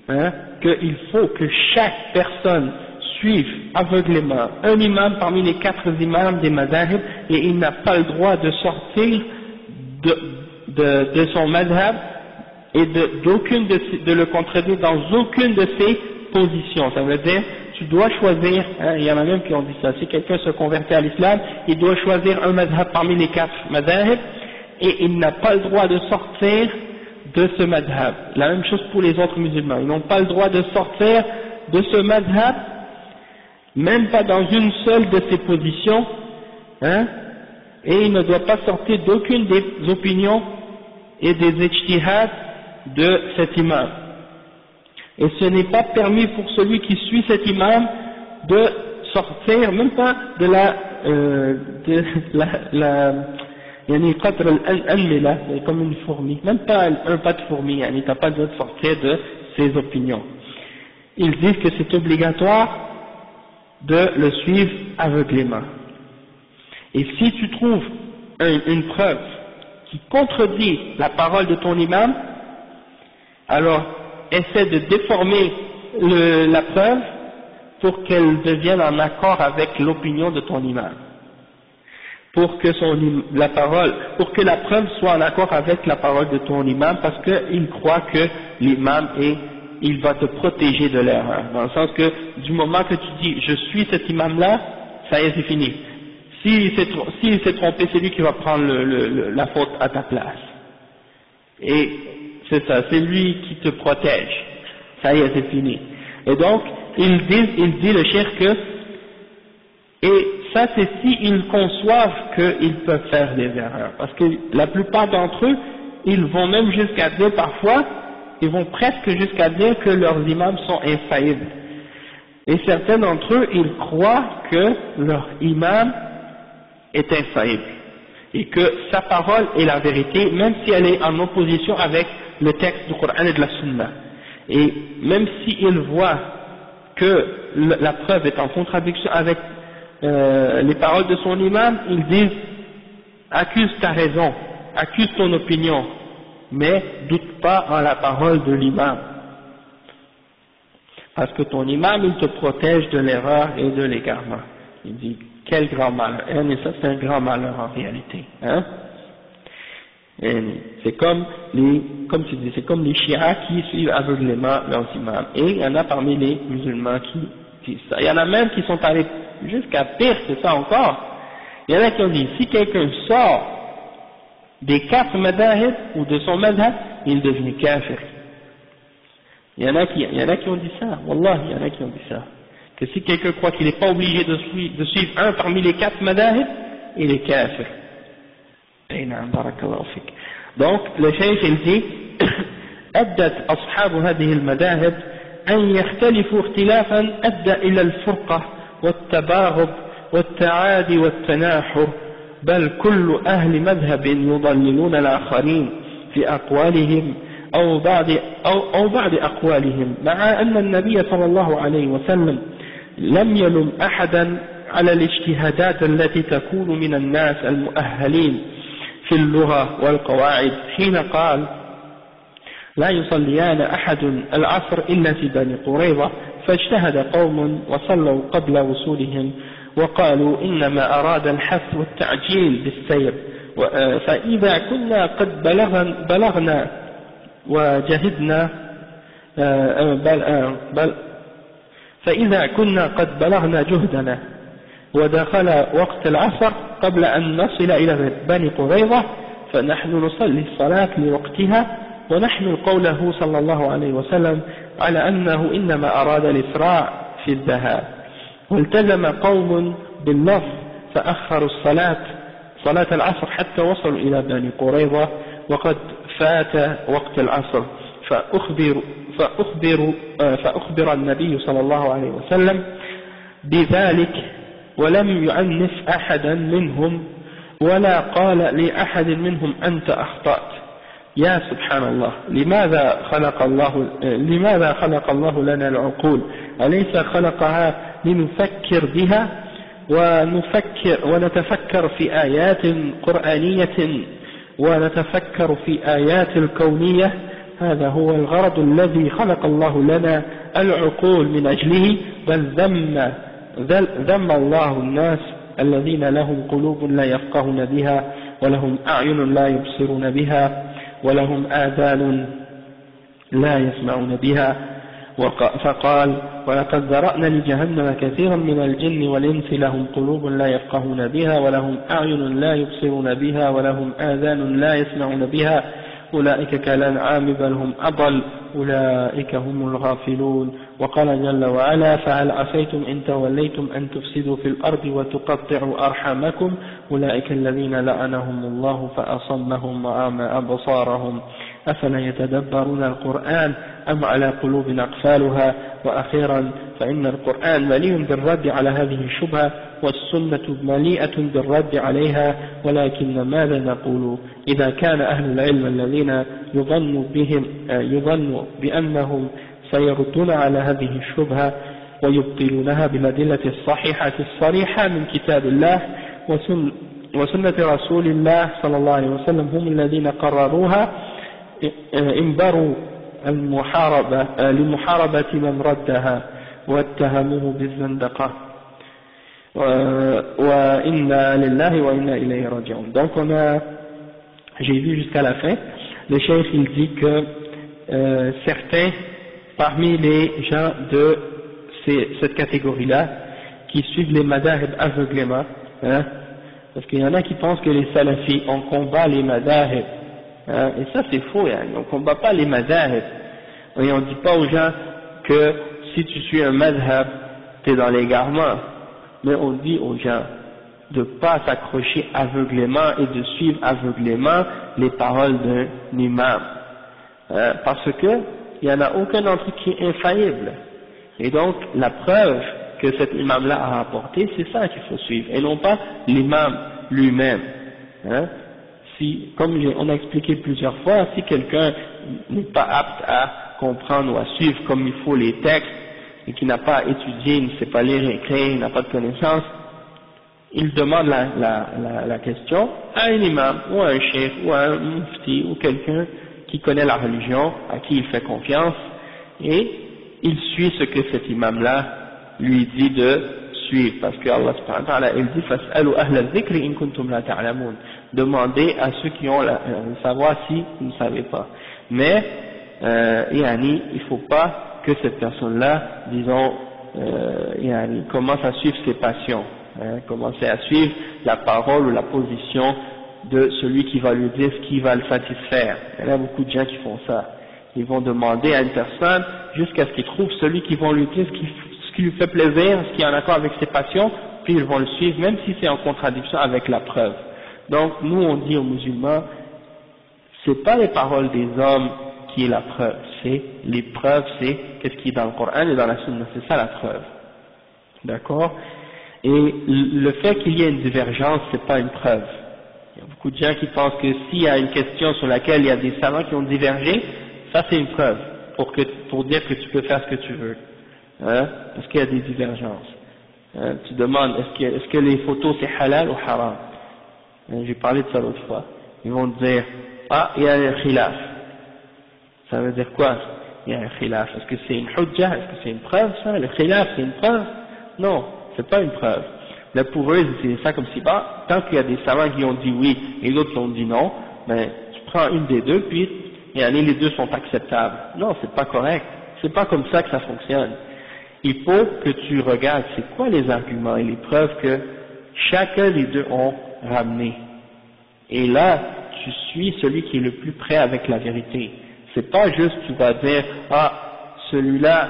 hein, qu'il faut que chaque personne suive aveuglément un imam parmi les 4 imams des madhab, et il n'a pas le droit de sortir de son madhab et de le contredire dans aucune de ses positions. Ça veut dire, tu dois choisir, hein, il y en a même qui ont dit ça, si quelqu'un se convertit à l'islam, il doit choisir un madhab parmi les 4 madhab, et il n'a pas le droit de sortir de ce madhab. La même chose pour les autres musulmans, ils n'ont pas le droit de sortir de ce madhab, même pas dans une seule de ses positions, hein, et il ne doit pas sortir d'aucune des opinions et des ijtihads de cet imam. Et ce n'est pas permis pour celui qui suit cet imam de sortir, même pas de yani qadr al-anmila, comme une fourmi, même pas un pas de fourmi, yani t'as pas le droit de sortir de ses opinions. Ils disent que c'est obligatoire de le suivre aveuglément. Et si tu trouves une preuve qui contredit la parole de ton imam, alors essaie de déformer la preuve pour qu'elle devienne en accord avec l'opinion de ton imam, pour que la preuve soit en accord avec la parole de ton imam, parce qu'il croit que l'imam il va te protéger de l'erreur, dans le sens que du moment que tu dis je suis cet imam là, ça y est, c'est fini. S'il s'est trompé, c'est lui qui va prendre la faute à ta place. Et c'est ça, c'est lui qui te protège. Ça y est, c'est fini. Et donc, il dit le cheikh que, et ça c'est s'ils conçoivent qu'ils peuvent faire des erreurs. Parce que la plupart d'entre eux, ils vont même jusqu'à dire parfois, ils vont presque jusqu'à dire que leurs imams sont infaillibles. Et certains d'entre eux, ils croient que leur imam est infaillible. Et que sa parole est la vérité, même si elle est en opposition avec le texte du Coran et de la Sunna. Et même s'ils voient que la preuve est en contradiction avec les paroles de son imam, ils disent accuse ta raison, accuse ton opinion, mais doute pas en la parole de l'imam, parce que ton imam il te protège de l'erreur et de l'égarement. Il dit quel grand malheur, et ça c'est un grand malheur en réalité, hein. C'est comme tu dis, c'est comme les chiites qui suivent aveuglément leurs imams, et il y en a parmi les musulmans qui disent ça. Il y en a même qui sont allés jusqu'à pire que ça encore. Il y en a qui ont dit si quelqu'un sort des 4 madhahib ou de son madhab, il devient kafir. Il y en a qui ont dit ça, wallah, il y en a qui ont dit ça, que si quelqu'un croit qu'il n'est pas obligé de suivre un parmi les 4 madhahib, il est kafir. Donc le cheikh il dit أدت أصحاب هذه المذاهب أن يختلفوا اختلافا أدى إلى الفرقة والتباغض والتعادي والتناحر، بل كل أهل مذهب يضللون الآخرين في أقوالهم أو بعض أقوالهم، مع أن النبي صلى الله عليه وسلم لم يلم أحدا على الاجتهادات التي تكون من الناس المؤهلين في اللغة والقواعد، حين قال لا يصليان أحد العصر إلا في بني قريظة، فاجتهد قوم وصلوا قبل وصولهم وقالوا إنما أراد الحث والتعجيل بالسير، فإذا كنا قد بلغنا وجهدنا فإذا كنا قد بلغنا جهدنا ودخل وقت العصر قبل أن نصل إلى بني قريظة فنحن نصلي الصلاة لوقتها، ونحن قوله صلى الله عليه وسلم على أنه إنما أراد الإسراع في الذهاب، والتزم قوم باللفظ فأخروا صلاة العصر حتى وصلوا إلى بني قريظة وقد فات وقت العصر، فأخبر النبي صلى الله عليه وسلم بذلك ولم يعنف أحدا منهم ولا قال لأحد منهم أنت أخطأت. يا سبحان الله، لماذا خلق الله لنا العقول؟ أليس خلقها لنفكر بها ونتفكر في آيات قرآنية ونتفكر في آيات الكونية؟ هذا هو الغرض الذي خلق الله لنا العقول من أجله. بل ذم الله الناس الذين لهم قلوب لا يفقهون بها ولهم أعين لا يبصرون بها ولهم آذان لا يسمعون بها. فقال ولقد ذرأنا لجهنم كثيرا من الجن والإنس لهم قلوب لا يفقهون بها ولهم أعين لا يبصرون بها ولهم آذان لا يسمعون بها أولئك كالأنعام بل هم أضل أولئك هم الغافلون. وقال جل وعلا فهل عسيتم إن توليتم أن تفسدوا في الأرض وتقطعوا أرحامكم أولئك الذين لعنهم الله فأصمهم وأعمى أبصارهم أفلا يتدبرون القرآن أم على قلوب أقفالها. وأخيرا فإن القرآن مليء بالرد على هذه الشبهة والسنة مليئة بالرد عليها. ولكن ماذا نقول إذا كان أهل العلم الذين يظن بأنهم سيردون على هذه الشبهة ويبطلونها بالأدلة الصحيحة الصريحة من كتاب الله وسنة رسول الله صلى الله عليه وسلم هم الذين قرروها انبروا لمحاربة من ردها واتهموه بالزندقة وإنا لله وإنا إليه راجعون. Donc j'ai vu jusqu'à la fin, le cheikh il dit que certains parmi les gens de cette catégorie-là qui suivent les madahib aveuglément, hein, parce qu'il y en a qui pensent que les salafis on combat les madahib. Et ça c'est faux, hein. On ne combat pas les madhab et on ne dit pas aux gens que si tu suis un madhab tu es dans l'égarement, mais on dit aux gens de ne pas s'accrocher aveuglément et de suivre aveuglément les paroles d'un imam, parce que il n'y en a aucun d'entre eux qui est infaillible, et donc la preuve que cet imam là a apporté, c'est ça qu'il faut suivre et non pas l'imam lui-même, hein. Si, comme on a expliqué plusieurs fois, si quelqu'un n'est pas apte à comprendre ou à suivre comme il faut les textes et qui n'a pas étudié, il ne sait pas lire et écrire, il n'a pas de connaissances, il demande la question à un imam ou à un cheikh ou à un mufti ou quelqu'un qui connaît la religion, à qui il fait confiance, et il suit ce que cet imam-là lui dit de suivre, parce que Allah subhanahu wa ta'ala il dit fas'alu ahla dhikri in kuntum la ta'lamun, demandez à ceux qui ont le savoir si vous ne savez pas. Mais il ne faut pas que cette personne-là, disons, commence à suivre ses passions, commencer à suivre la parole ou la position de celui qui va lui dire ce qui va le satisfaire. Il y en a beaucoup de gens qui font ça. Ils vont demander à une personne jusqu'à ce qu'il trouve celui qui va lui dire ce qui lui fait plaisir, ce qui est en accord avec ses passions, puis ils vont le suivre même si c'est en contradiction avec la preuve. Donc nous on dit aux musulmans, c'est pas les paroles des hommes qui est la preuve, c'est les preuves, c'est qu'est-ce qui est dans le Coran et dans la Sunna, c'est ça la preuve. D'accord? Et le fait qu'il y ait une divergence, c'est pas une preuve. Il y a beaucoup de gens qui pensent que s'il y a une question sur laquelle il y a des savants qui ont divergé, ça c'est une preuve pour dire que tu peux faire ce que tu veux, hein, parce qu'il y a des divergences. Hein, tu demandes est-ce que les photos c'est halal ou haram? J'ai parlé de ça l'autre fois. Ils vont te dire il y a un khilaf. Ça veut dire quoi? Il y a un khilaf. Est-ce que c'est une hujja? Est-ce que c'est une preuve ça? Le khilaf c'est une preuve? Non, c'est pas une preuve. Là pour eux c'est ça comme si tant qu'il y a des savants qui ont dit oui et d'autres qui ont dit non, ben tu prends une des deux puis les deux sont acceptables. Non, c'est pas correct. C'est pas comme ça que ça fonctionne. Il faut que tu regardes c'est quoi les arguments et les preuves que chacun des deux ont ramené. Et là, tu suis celui qui est le plus près avec la vérité. C'est pas juste tu vas dire celui-là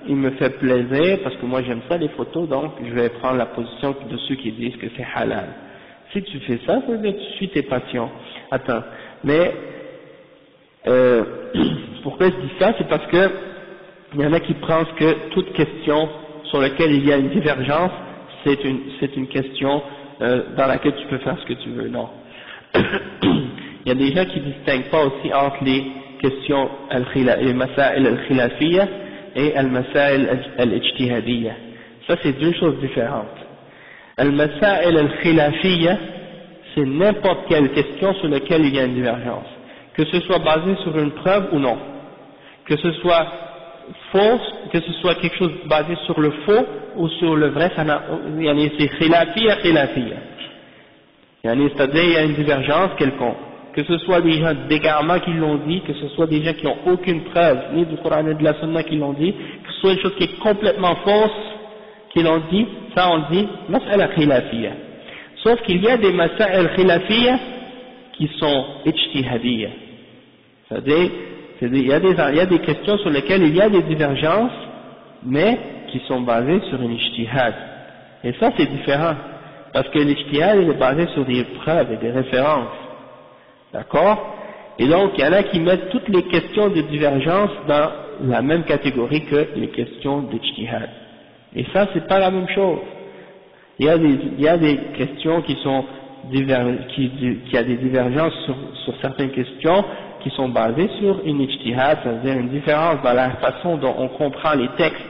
il me fait plaisir parce que moi j'aime ça les photos, donc je vais prendre la position de ceux qui disent que c'est halal. Si tu fais ça, ça veut dire que tu suis tes passions. Attends, mais pourquoi je dis ça? C'est parce que il y en a qui pensent que toute question sur laquelle il y a une divergence, c'est une question dans laquelle tu peux faire ce que tu veux, non. Il y a des gens qui ne distinguent pas aussi entre les questions les masail al-khilafiyya et al-masail al-ijtihadiyya. Ça c'est deux choses différentes. Al-masail al-khilafiyya, c'est n'importe quelle question sur laquelle il y a une divergence, que ce soit basé sur une preuve ou non, que ce soit fausse, que ce soit quelque chose basé sur le faux ou sur le vrai, c'est khilafiyya, c'est-à-dire il y a une divergence quelconque, que ce soit des gens d'égarement qui l'ont dit, que ce soit des gens qui n'ont aucune preuve, ni du Coran ni de la Sunna qui l'ont dit, que ce soit une chose qui est complètement fausse qui l'ont dit, ça on dit mas'ala khilafiyya. Sauf qu'il y a des mas'al khilafiyya qui sont ijtihadiyya, c'est-à-dire il y a des questions sur lesquelles il y a des divergences, mais qui sont basées sur une ijtihad. Et ça c'est différent, parce que l'ijtihad est basé sur des preuves et des références. D'accord? Et donc il y en a qui mettent toutes les questions de divergence dans la même catégorie que les questions d'ijtihad. Et ça c'est pas la même chose. Il y a des questions qui sont qui a des divergences sur certaines questions qui sont basées sur une ijtihad, c'est-à-dire une différence dans la façon dont on comprend les textes.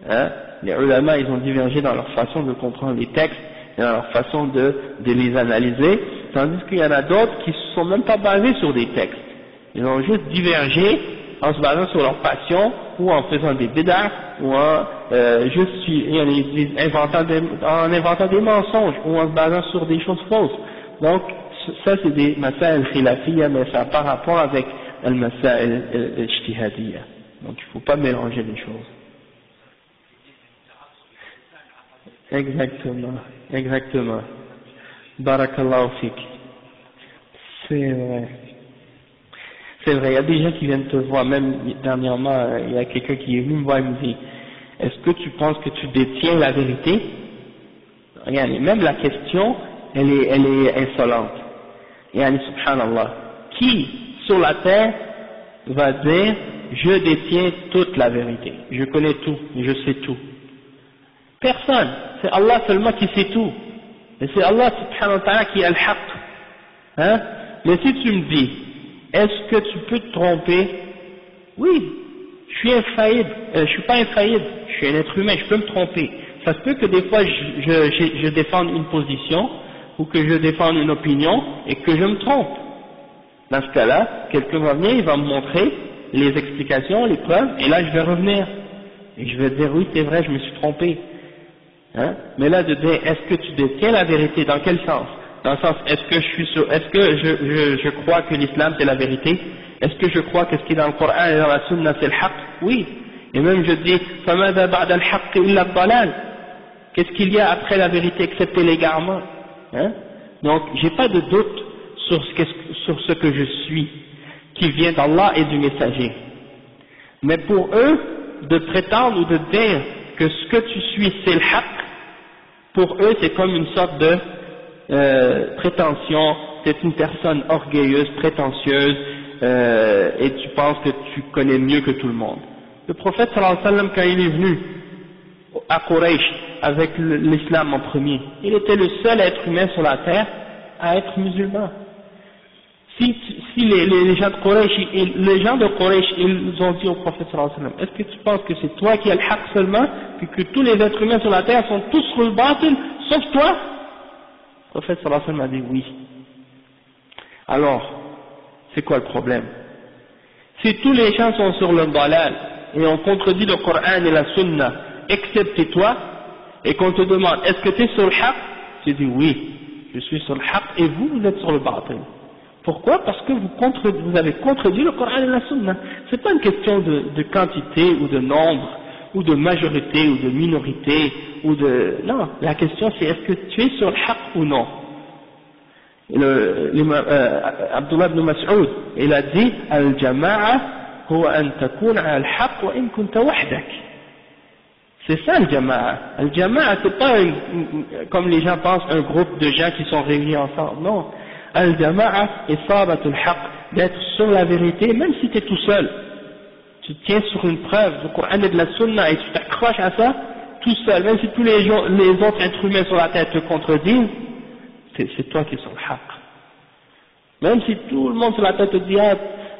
Hein? Les ulama, ils ont divergé dans leur façon de comprendre les textes et dans leur façon de les analyser, tandis qu'il y en a d'autres qui ne sont même pas basés sur des textes. Ils ont juste divergé en se basant sur leur passion, ou en faisant des bid'ah, ou en en inventant des mensonges, ou en se basant sur des choses fausses. Donc ça c'est des masail khilafiyya, mais ça n'a pas rapport avec le masail ijtihadiyya. Donc il ne faut pas mélanger les choses. Exactement. Barakallahu fik. C'est vrai. Il y a des gens qui viennent te voir, même dernièrement, il y a quelqu'un qui est venu me voir et me dit, est-ce que tu penses que tu détiens la vérité? Regardez, même la question, elle est insolente. Yani, subhanallah, qui sur la terre va dire, je détiens toute la vérité, je connais tout, je sais tout? Personne, c'est Allah seulement qui sait tout. Et c'est Allah subhanahu wa ta'ala qui a le haqq. Hein? Mais si tu me dis, est-ce que tu peux te tromper? Oui, je suis infaillible, je suis pas infaillible, je suis un être humain, je peux me tromper. Ça se peut que des fois je défende une position, ou que je défende une opinion, et que je me trompe. Dans ce cas-là, quelqu'un va venir, il va me montrer les explications, les preuves, et là je vais revenir. Et je vais dire, oui c'est vrai, je me suis trompé. Hein? Mais là de dire, est-ce que tu détiens la vérité, dans quel sens? Dans le sens, est-ce que je crois que l'islam c'est la vérité? Est-ce que je crois que ce qui est dans le Coran et dans la Sunna c'est le haqq? Oui. Et même je dis, فَمَاذَا بَعْدَ الْحَقِّ إِلَّا الضَّلَالِ. Qu'est-ce qu'il y a après la vérité excepté l'égarement? Hein? Donc, j'ai pas de doute sur ce que je suis, qui vient d'Allah et du messager. Mais pour eux, de prétendre ou de dire que ce que tu suis c'est le haqq, pour eux c'est comme une sorte de prétention, c'est une personne orgueilleuse, prétentieuse, et tu penses que tu connais mieux que tout le monde. Le prophète sallallahu alayhi wa sallam, quand il est venu à Quraysh avec l'islam en premier, il était le seul être humain sur la terre à être musulman. Si les gens de Quraysh, ils ont dit au prophète sallallahu alayhi wa sallam, est-ce que tu penses que c'est toi qui as le haqq seulement, puis que tous les êtres humains sur la terre sont tous sur le batil, sauf toi? Le prophète sallallahu alayhi wa sallam a dit oui. Alors, c'est quoi le problème? Si tous les gens sont sur le dalal et on contredit le Coran et la Sunna, excepté toi, et qu'on te demande est-ce que tu es sur le haqq, tu dis oui, je suis sur le haqq et vous êtes sur le batil. Pourquoi? Parce que vous avez contredit le Coran et la Sunna. C'est pas une question de quantité ou de nombre, ou de majorité ou de minorité, non, la question c'est est-ce que tu es sur le haqq ou non? Abdullah ibn Mas'ud, il a dit al-jama'a huwa an takuna al-haqq wa in kunta wahdak. C'est ça le jama'a. Le jama'a c'est pas comme les gens pensent un groupe de gens qui sont réunis ensemble. Non. Al-jama'a isabatul haqq, d'être sur la vérité même si tu es tout seul. Tu tiens sur une preuve du Coran et de la Sunna et tu t'accroches à ça, tout seul, même si tous les autres êtres humains sur la terre te contredisent, c'est toi qui es sur le haqq. Même si tout le monde sur la terre te dit, ah,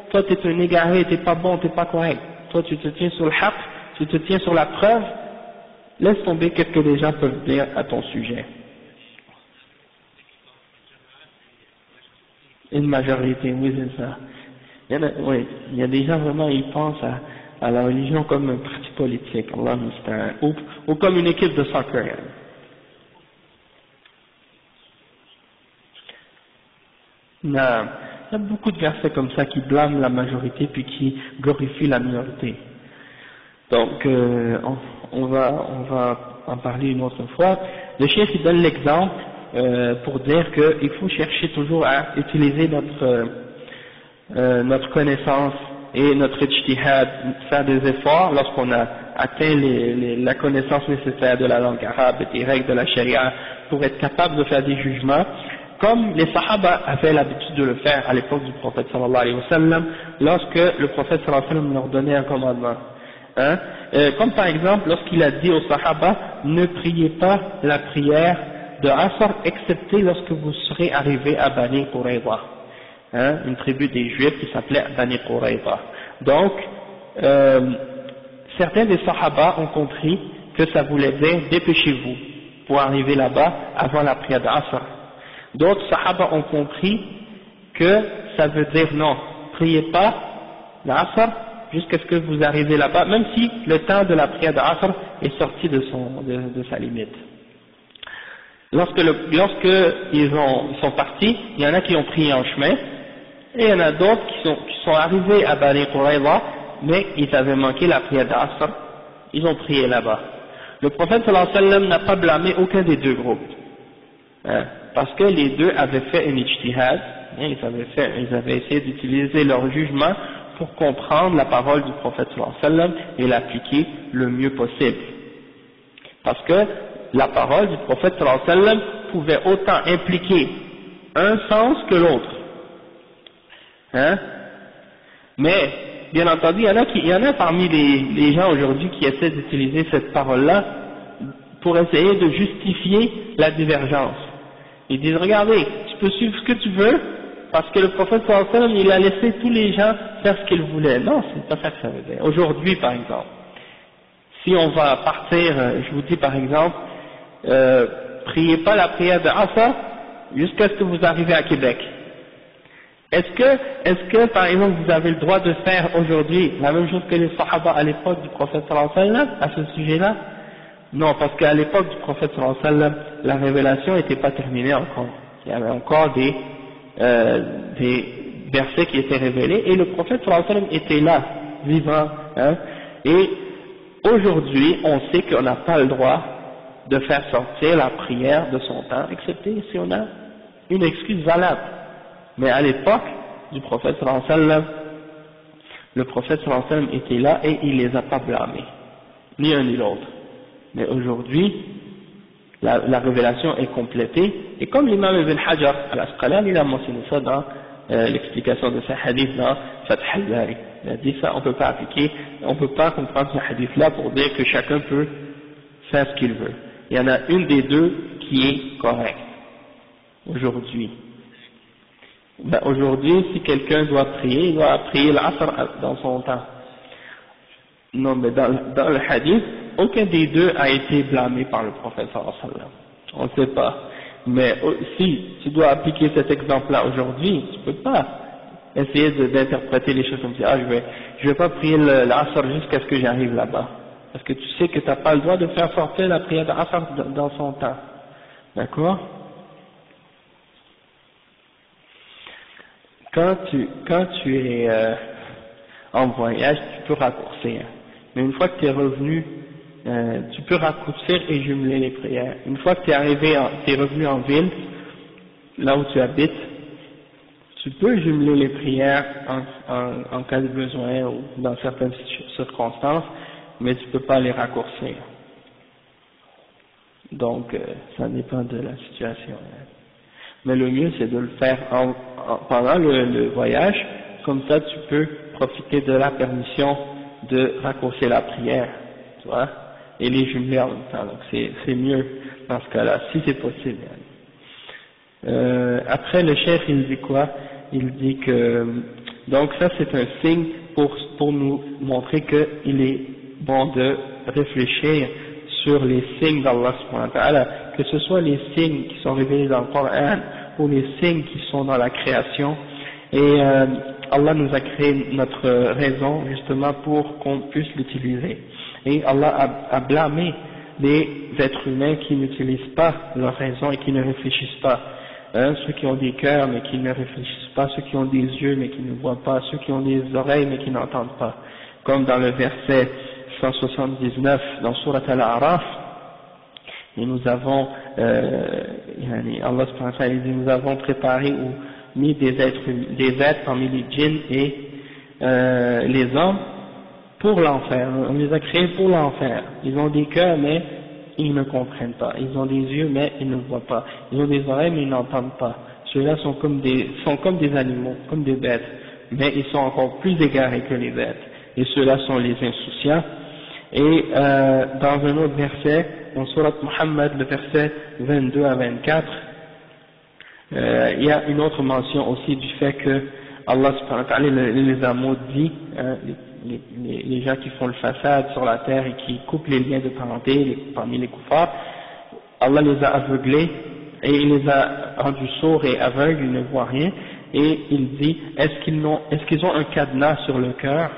toi t'es un égaré, t'es pas bon, t'es pas correct, toi tu te tiens sur le haqq, tu te tiens sur la preuve, laisse tomber qu'est-ce que les gens peuvent dire à ton sujet. Une majorité, oui c'est ça. Il y a des gens vraiment, ils pensent à la religion comme un parti politique, Allah ou comme une équipe de soccer. Il y a beaucoup de versets comme ça qui blâment la majorité puis qui glorifient la minorité. Donc on va en parler une autre fois. Le chef il donne l'exemple pour dire qu'il faut chercher toujours à utiliser notre connaissance et notre ijtihad, faire des efforts lorsqu'on a atteint la connaissance nécessaire de la langue arabe et des règles de la charia pour être capable de faire des jugements, comme les sahaba avaient l'habitude de le faire à l'époque du prophète sallallahu alayhi wa sallam, lorsque le prophète sallallahu alayhi wa sallam leur donnait un commandement. Comme par exemple lorsqu'il a dit aux sahaba, ne priez pas la prière de Asr excepté lorsque vous serez arrivés à Bani Qurayza, une tribu des Juifs qui s'appelait Bani Qurayza. Donc, certains des sahaba ont compris que ça voulait dire dépêchez-vous pour arriver là-bas avant la prière d'Asr. D'autres sahaba ont compris que ça veut dire non, priez pas l'Asr jusqu'à ce que vous arrivez là-bas, même si le temps de la prière d'Asr est sorti de sa limite. Lorsque ils sont partis, il y en a qui ont prié en chemin, et il y en a d'autres qui sont arrivés à Bani Qurayza, mais ils avaient manqué la prière d'Asr, ils ont prié là-bas. Le prophète sallallahu alayhi wa sallam n'a pas blâmé aucun des deux groupes, parce que les deux avaient fait une ijtihad, ils avaient essayé d'utiliser leur jugement pour comprendre la parole du prophète sallallahu alayhi wa sallam et l'appliquer le mieux possible. Parce que la parole du prophète sallallahu alayhi wa sallam pouvait autant impliquer un sens que l'autre. Mais, bien entendu, il y en a parmi les gens aujourd'hui qui essaient d'utiliser cette parole-là pour essayer de justifier la divergence. Ils disent, regardez, tu peux suivre ce que tu veux, parce que le prophète sallallahu alayhi wa sallam, il a laissé tous les gens faire ce qu'ils voulaient. Non, c'est pas ça que ça veut dire. Aujourd'hui, par exemple, si on va partir, je vous dis par exemple, priez pas la prière de Asr jusqu'à ce que vous arrivez à Québec. Est-ce que par exemple vous avez le droit de faire aujourd'hui la même chose que les sahaba à l'époque du prophète sallallahu alayhi wa sallam à ce sujet-là? Non, parce qu'à l'époque du prophète sallallahu alayhi wa sallam, la révélation n'était pas terminée encore. Il y avait encore des versets qui étaient révélés et le prophète sallallahu alayhi wa sallam était là, vivant. Et aujourd'hui, on sait qu'on n'a pas le droit de faire sortir la prière de son temps, excepté si on a une excuse valable. Mais à l'époque du prophète sallallahu alayhi wa sallam, le prophète sallallahu alayhi wa sallam était là et il les a pas blâmés, ni un ni l'autre. Mais aujourd'hui, la révélation est complétée, et comme l'imam Ibn Hajar al-Asqalani, il a mentionné ça dans l'explication de ce hadith dans Fath al-Bari. Il a dit ça, on peut pas appliquer, on peut pas comprendre ce hadith-là pour dire que chacun peut faire ce qu'il veut. Il y en a une des deux qui est correcte, aujourd'hui. Aujourd'hui, si quelqu'un doit prier, il doit prier l'Asr dans son temps. Non, mais dans le hadith, aucun des deux a été blâmé par le prophète sallallahu alayhi wa sallam. On ne sait pas. Mais si tu dois appliquer cet exemple-là aujourd'hui, tu peux pas essayer d'interpréter les choses comme ça. Je vais pas prier l'Asr jusqu'à ce que j'arrive là-bas. Parce que tu sais que tu n'as pas le droit de faire sortir la prière d'Asr dans son temps. D'accord? Quand tu es en voyage, tu peux raccourcir. Mais une fois que tu es revenu, tu peux raccourcir et jumeler les prières. Une fois que tu es revenu en ville, là où tu habites, tu peux jumeler les prières en cas de besoin ou dans certaines circonstances, mais tu peux pas les raccourcir. Donc, ça dépend de la situation. Mais le mieux, c'est de le faire pendant le voyage, comme ça tu peux profiter de la permission de raccourcir la prière, tu vois. et les jumeler en même temps. Donc c'est mieux dans ce cas-là, si c'est possible. Après le chef il dit quoi? Il dit que donc ça c'est un signe pour nous montrer qu'il est bon de réfléchir sur les signes d'Allah subhanahu wa ta'ala, que ce soit les signes qui sont révélés dans le Coran ou les signes qui sont dans la création. Et Allah nous a créé notre raison justement pour qu'on puisse l'utiliser. Et Allah a blâmé les êtres humains qui n'utilisent pas leur raison et qui ne réfléchissent pas. Ceux qui ont des cœurs mais qui ne réfléchissent pas, ceux qui ont des yeux mais qui ne voient pas, ceux qui ont des oreilles mais qui n'entendent pas. Comme dans le verset 179 dans Surat Al-A'raf, et nous avons, Allah subhanahu wa ta'ala dit, nous avons préparé ou mis des êtres parmi les djinns et les hommes pour l'enfer. On les a créés pour l'enfer. Ils ont des cœurs mais ils ne comprennent pas. Ils ont des yeux mais ils ne voient pas. Ils ont des oreilles mais ils n'entendent pas. Ceux-là sont comme des animaux, comme des bêtes, mais ils sont encore plus égarés que les bêtes. Et ceux-là sont les insouciants. Et dans un autre verset, dans Surat Muhammad, le verset 22 à 24, il y a une autre mention aussi du fait que Allah subhanahu wa ta'ala les a maudits, les gens qui font le façade sur la terre et qui coupent les liens de parenté parmi les kuffars. Allah les a aveuglés et il les a rendus sourds et aveugles, ils ne voient rien. Et il dit, est-ce qu'ils ont un cadenas sur le cœur?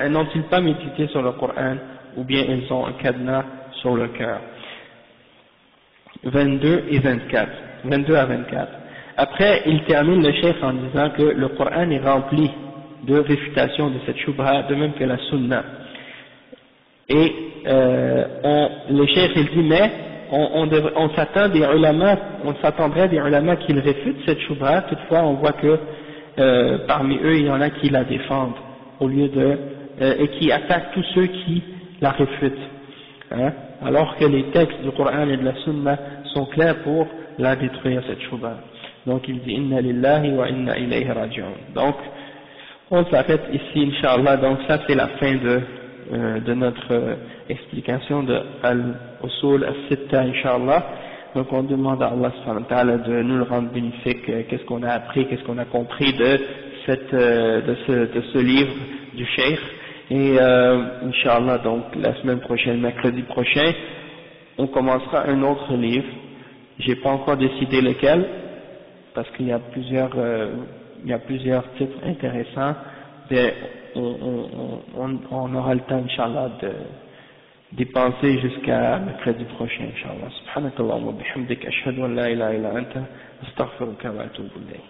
N'ont-ils pas médité sur le Coran, ou bien ils ont un cadenas sur le cœur? 22 à 24. Après, il termine le chef en disant que le Coran est rempli de réfutation de cette shubha, de même que la sunna. Et le chef il dit, mais on s'attendrait des ulama qu'ils réfutent cette shubha. Toutefois, on voit que parmi eux, il y en a qui la défendent au lieu et qui attaquent tous ceux qui la réfutent, alors que les textes du Coran et de la Sunna sont clairs pour la détruire, cette shubha. Donc il dit inna lillahi wa inna ilayhi raji'un. Donc on s'arrête ici, Inch'Allah. Donc ça c'est la fin de notre explication de Al-Usul Al-Sitta, Inch'Allah. Donc on demande à Allah subhanahu wa ta'ala de nous le rendre bénéfique. Qu'est-ce qu'on a appris, qu'est-ce qu'on a compris de ce livre du Cheikh. Et Inch'Allah, donc la semaine prochaine, mercredi prochain, on commencera un autre livre. J'ai pas encore décidé lequel, parce qu'il y a plusieurs titres intéressants. Mais on aura le temps, Inch'Allah, d'y penser jusqu'à mercredi prochain, Inch'Allah. Subhanakallah wa bihamdik, ashhadu an la ilaha illa anta, astaghfiruka wa atubu ilayk.